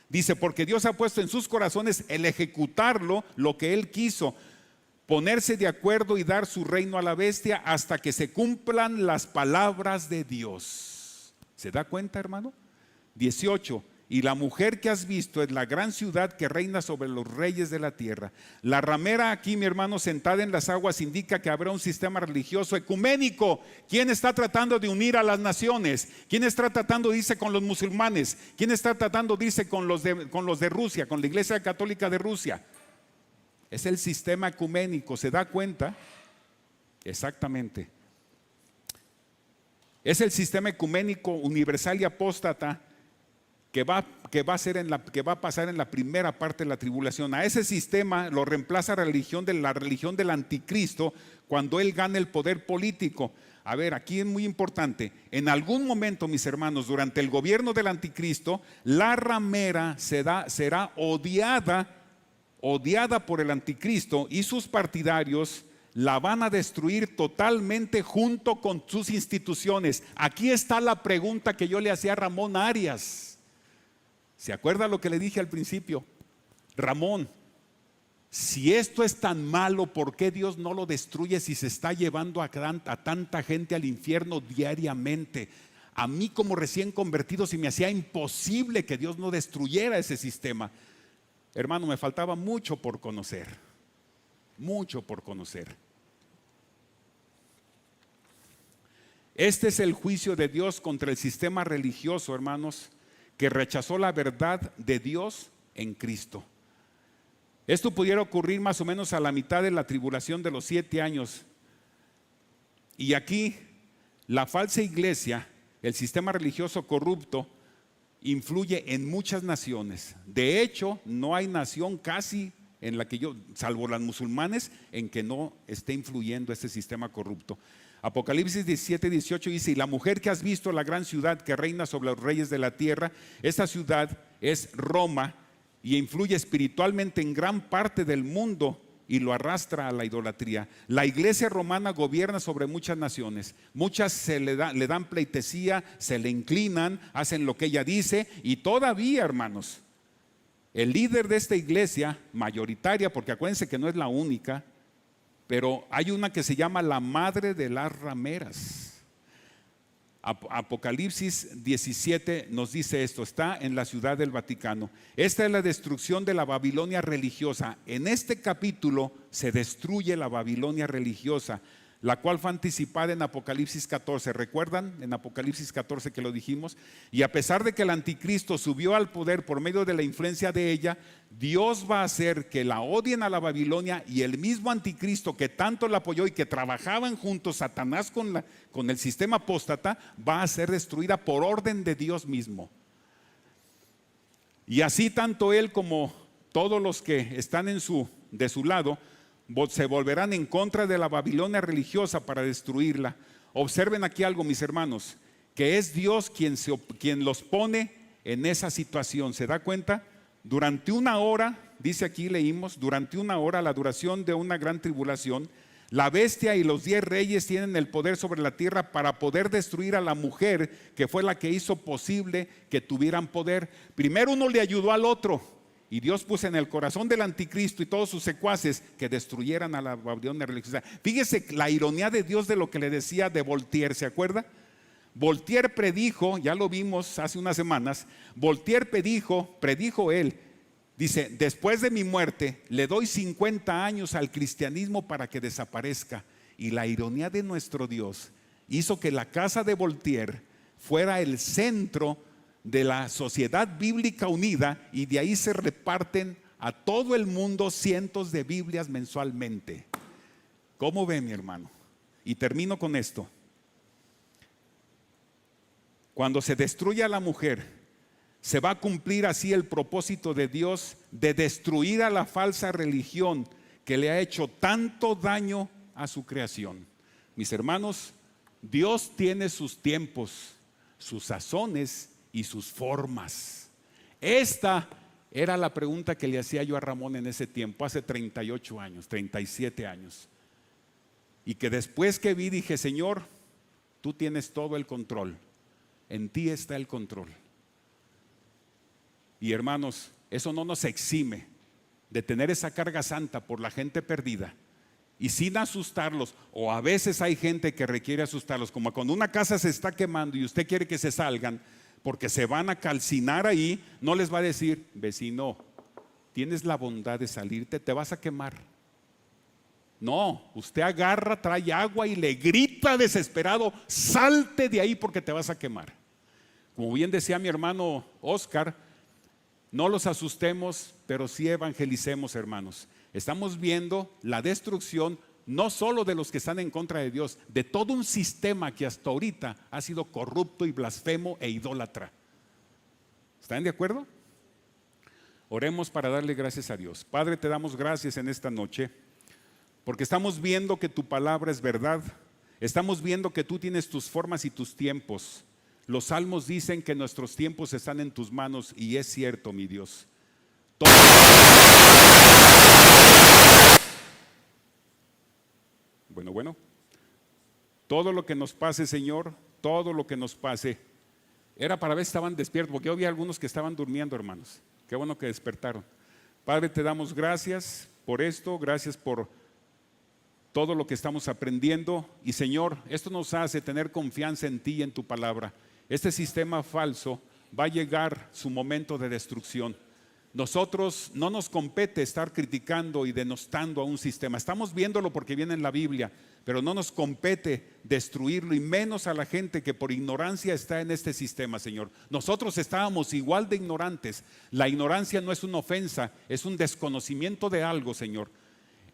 Dice, porque Dios ha puesto en sus corazones el ejecutarlo, lo que Él quiso, ponerse de acuerdo y dar su reino a la bestia hasta que se cumplan las palabras de Dios. ¿Se da cuenta, hermano? 18, y la mujer que has visto es la gran ciudad que reina sobre los reyes de la tierra. La ramera aquí, mi hermano, sentada en las aguas, indica que habrá un sistema religioso ecuménico. ¿Quién está tratando de unir a las naciones? ¿Quién está tratando de irse con los musulmanes? ¿Quién está tratando de irse con los de Rusia, con la Iglesia Católica de Rusia? Es el sistema ecuménico, ¿se da cuenta? Exactamente. Es el sistema ecuménico universal y apóstata que va a pasar en la primera parte de la tribulación. A ese sistema lo reemplaza la religión del anticristo cuando él gane el poder político. A ver, aquí es muy importante. En algún momento, mis hermanos, durante el gobierno del anticristo, la ramera será odiada por el anticristo, y sus partidarios la van a destruir totalmente junto con sus instituciones. Aquí está la pregunta que yo le hacía a Ramón Arias. ¿Se acuerda lo que le dije al principio? Ramón, si esto es tan malo, ¿por qué Dios no lo destruye si se está llevando a tanta gente al infierno diariamente? A mí, como recién convertido, se me hacía imposible que Dios no destruyera ese sistema. Hermano, me faltaba mucho por conocer. Mucho por conocer. Este es el juicio de Dios contra el sistema religioso, hermanos, que rechazó la verdad de Dios en Cristo. Esto pudiera ocurrir más o menos a la mitad de la tribulación de los 7 años. Y aquí la falsa iglesia, el sistema religioso corrupto, influye en muchas naciones. De hecho, no hay nación casi en la que salvo las musulmanes, en que no esté influyendo este sistema corrupto. Apocalipsis 17:18 dice: y la mujer que has visto, la gran ciudad que reina sobre los reyes de la tierra, esta ciudad es Roma y influye espiritualmente en gran parte del mundo y lo arrastra a la idolatría. La iglesia romana gobierna sobre muchas naciones. Muchas le dan pleitesía, se le inclinan, hacen lo que ella dice, y todavía, hermanos, el líder de esta iglesia mayoritaria, porque acuérdense que no es la única, pero hay una que se llama la madre de las rameras. Apocalipsis 17 nos dice esto, está en la ciudad del Vaticano. Esta es la destrucción de la Babilonia religiosa. En este capítulo se destruye la Babilonia religiosa. la cual fue anticipada en Apocalipsis 14. ¿Recuerdan? En Apocalipsis 14 que lo dijimos. Y a pesar de que el anticristo subió al poder por medio de la influencia de ella, Dios va a hacer que la odien a la Babilonia, y el mismo anticristo que tanto la apoyó y que trabajaban juntos, Satanás con el sistema apóstata, va a ser destruida por orden de Dios mismo. Y así tanto él como todos los que están de su lado se volverán en contra de la Babilonia religiosa para destruirla. Observen aquí algo, mis hermanos, que es Dios quien los pone en esa situación. ¿Se da cuenta? Durante una hora, dice aquí, leímos, durante una hora, la duración de una gran tribulación, la bestia y los 10 reyes tienen el poder sobre la tierra para poder destruir a la mujer, que fue la que hizo posible que tuvieran poder. Primero uno le ayudó al otro, y Dios puso en el corazón del anticristo y todos sus secuaces que destruyeran a la Babilonia religiosa. Fíjese la ironía de Dios de lo que le decía de Voltaire, ¿se acuerda? Voltaire predijo, ya lo vimos hace unas semanas, Voltaire predijo él, dice: después de mi muerte le doy 50 años al cristianismo para que desaparezca. Y la ironía de nuestro Dios hizo que la casa de Voltaire fuera el centro de la Sociedad Bíblica Unida, y de ahí se reparten a todo el mundo cientos de Biblias mensualmente. ¿Cómo ven, mi hermano? Y termino con esto. Cuando se destruya a la mujer, se va a cumplir así el propósito de Dios de destruir a la falsa religión que le ha hecho tanto daño a su creación. Mis hermanos, Dios tiene sus tiempos, sus sazones y sus formas. Esta era la pregunta que le hacía yo a Ramón en ese tiempo, hace 38 años, 37 años. Y que después que vi, dije: Señor, tú tienes todo el control. En ti está el control. Y hermanos, eso no nos exime de tener esa carga santa por la gente perdida, y sin asustarlos. O a veces hay gente que requiere asustarlos, como cuando una casa se está quemando y usted quiere que se salgan porque se van a calcinar ahí. No les va a decir: vecino, tienes la bondad de salirte, te vas a quemar. No, usted agarra, trae agua y le grita desesperado: salte de ahí porque te vas a quemar. Como bien decía mi hermano Oscar, no los asustemos, pero sí evangelicemos, hermanos. Estamos viendo la destrucción no solo de los que están en contra de Dios, de todo un sistema que hasta ahorita ha sido corrupto y blasfemo e idólatra. ¿Están de acuerdo? Oremos para darle gracias a Dios. Padre, te damos gracias en esta noche, porque estamos viendo que tu palabra es verdad. Estamos viendo que tú tienes tus formas y tus tiempos. Los salmos dicen que nuestros tiempos están en tus manos, y es cierto, mi Dios. Bueno, todo lo que nos pase, Señor, todo lo que nos pase, era para ver si estaban despiertos, porque yo vi algunos que estaban durmiendo, hermanos. Qué bueno que despertaron. Padre, te damos gracias por esto, gracias por todo lo que estamos aprendiendo. Y Señor, esto nos hace tener confianza en ti y en tu palabra. Este sistema falso va a llegar su momento de destrucción. Nosotros no nos compete estar criticando y denostando a un sistema. Estamos viéndolo porque viene en la Biblia, pero no nos compete destruirlo, y menos a la gente que por ignorancia está en este sistema, Señor. Nosotros estábamos igual de ignorantes. La ignorancia no es una ofensa, es un desconocimiento de algo, Señor.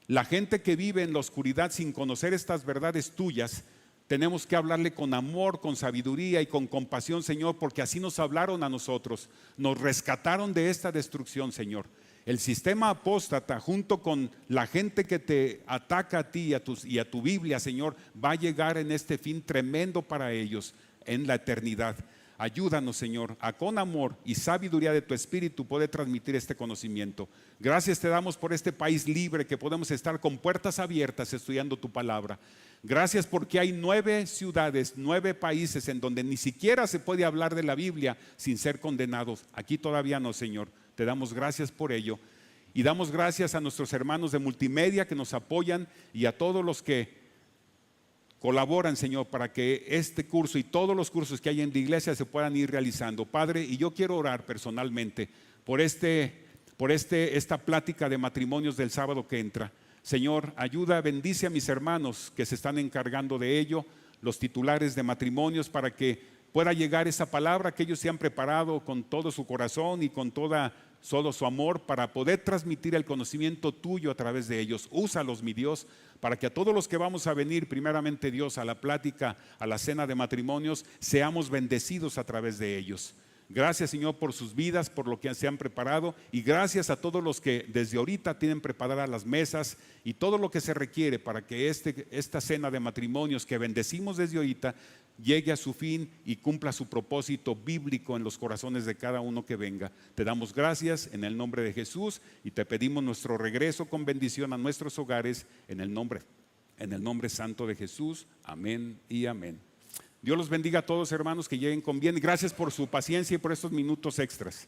La gente que vive en la oscuridad sin conocer estas verdades tuyas, tenemos que hablarle con amor, con sabiduría y con compasión, Señor, porque así nos hablaron a nosotros. Nos rescataron de esta destrucción, Señor. El sistema apóstata, junto con la gente que te ataca a ti y a tu Biblia, Señor, va a llegar en este fin tremendo para ellos en la eternidad. Ayúdanos, Señor, a con amor y sabiduría de tu Espíritu poder transmitir este conocimiento. Gracias te damos por este país libre, que podemos estar con puertas abiertas estudiando tu palabra. Gracias porque hay 9 ciudades, 9 países en donde ni siquiera se puede hablar de la Biblia sin ser condenados. Aquí todavía no, Señor. Te damos gracias por ello. Y damos gracias a nuestros hermanos de multimedia que nos apoyan, y a todos los que colaboran, Señor, para que este curso y todos los cursos que hay en la iglesia se puedan ir realizando, Padre. Y yo quiero orar personalmente por esta plática de matrimonios del sábado que entra. Señor, ayuda, bendice a mis hermanos que se están encargando de ello, los titulares de matrimonios, para que pueda llegar esa palabra que ellos se han preparado con todo su corazón y con todo su amor para poder transmitir el conocimiento tuyo a través de ellos. Úsalos, mi Dios, para que a todos los que vamos a venir, primeramente Dios, a la plática, a la cena de matrimonios, seamos bendecidos a través de ellos. Gracias, Señor, por sus vidas, por lo que se han preparado, y gracias a todos los que desde ahorita tienen preparadas las mesas y todo lo que se requiere para que esta cena de matrimonios que bendecimos desde ahorita llegue a su fin y cumpla su propósito bíblico en los corazones de cada uno que venga. Te damos gracias en el nombre de Jesús y te pedimos nuestro regreso con bendición a nuestros hogares en el nombre santo de Jesús. Amén y amén. Dios los bendiga a todos, hermanos, que lleguen con bien. Gracias por su paciencia y por estos minutos extras.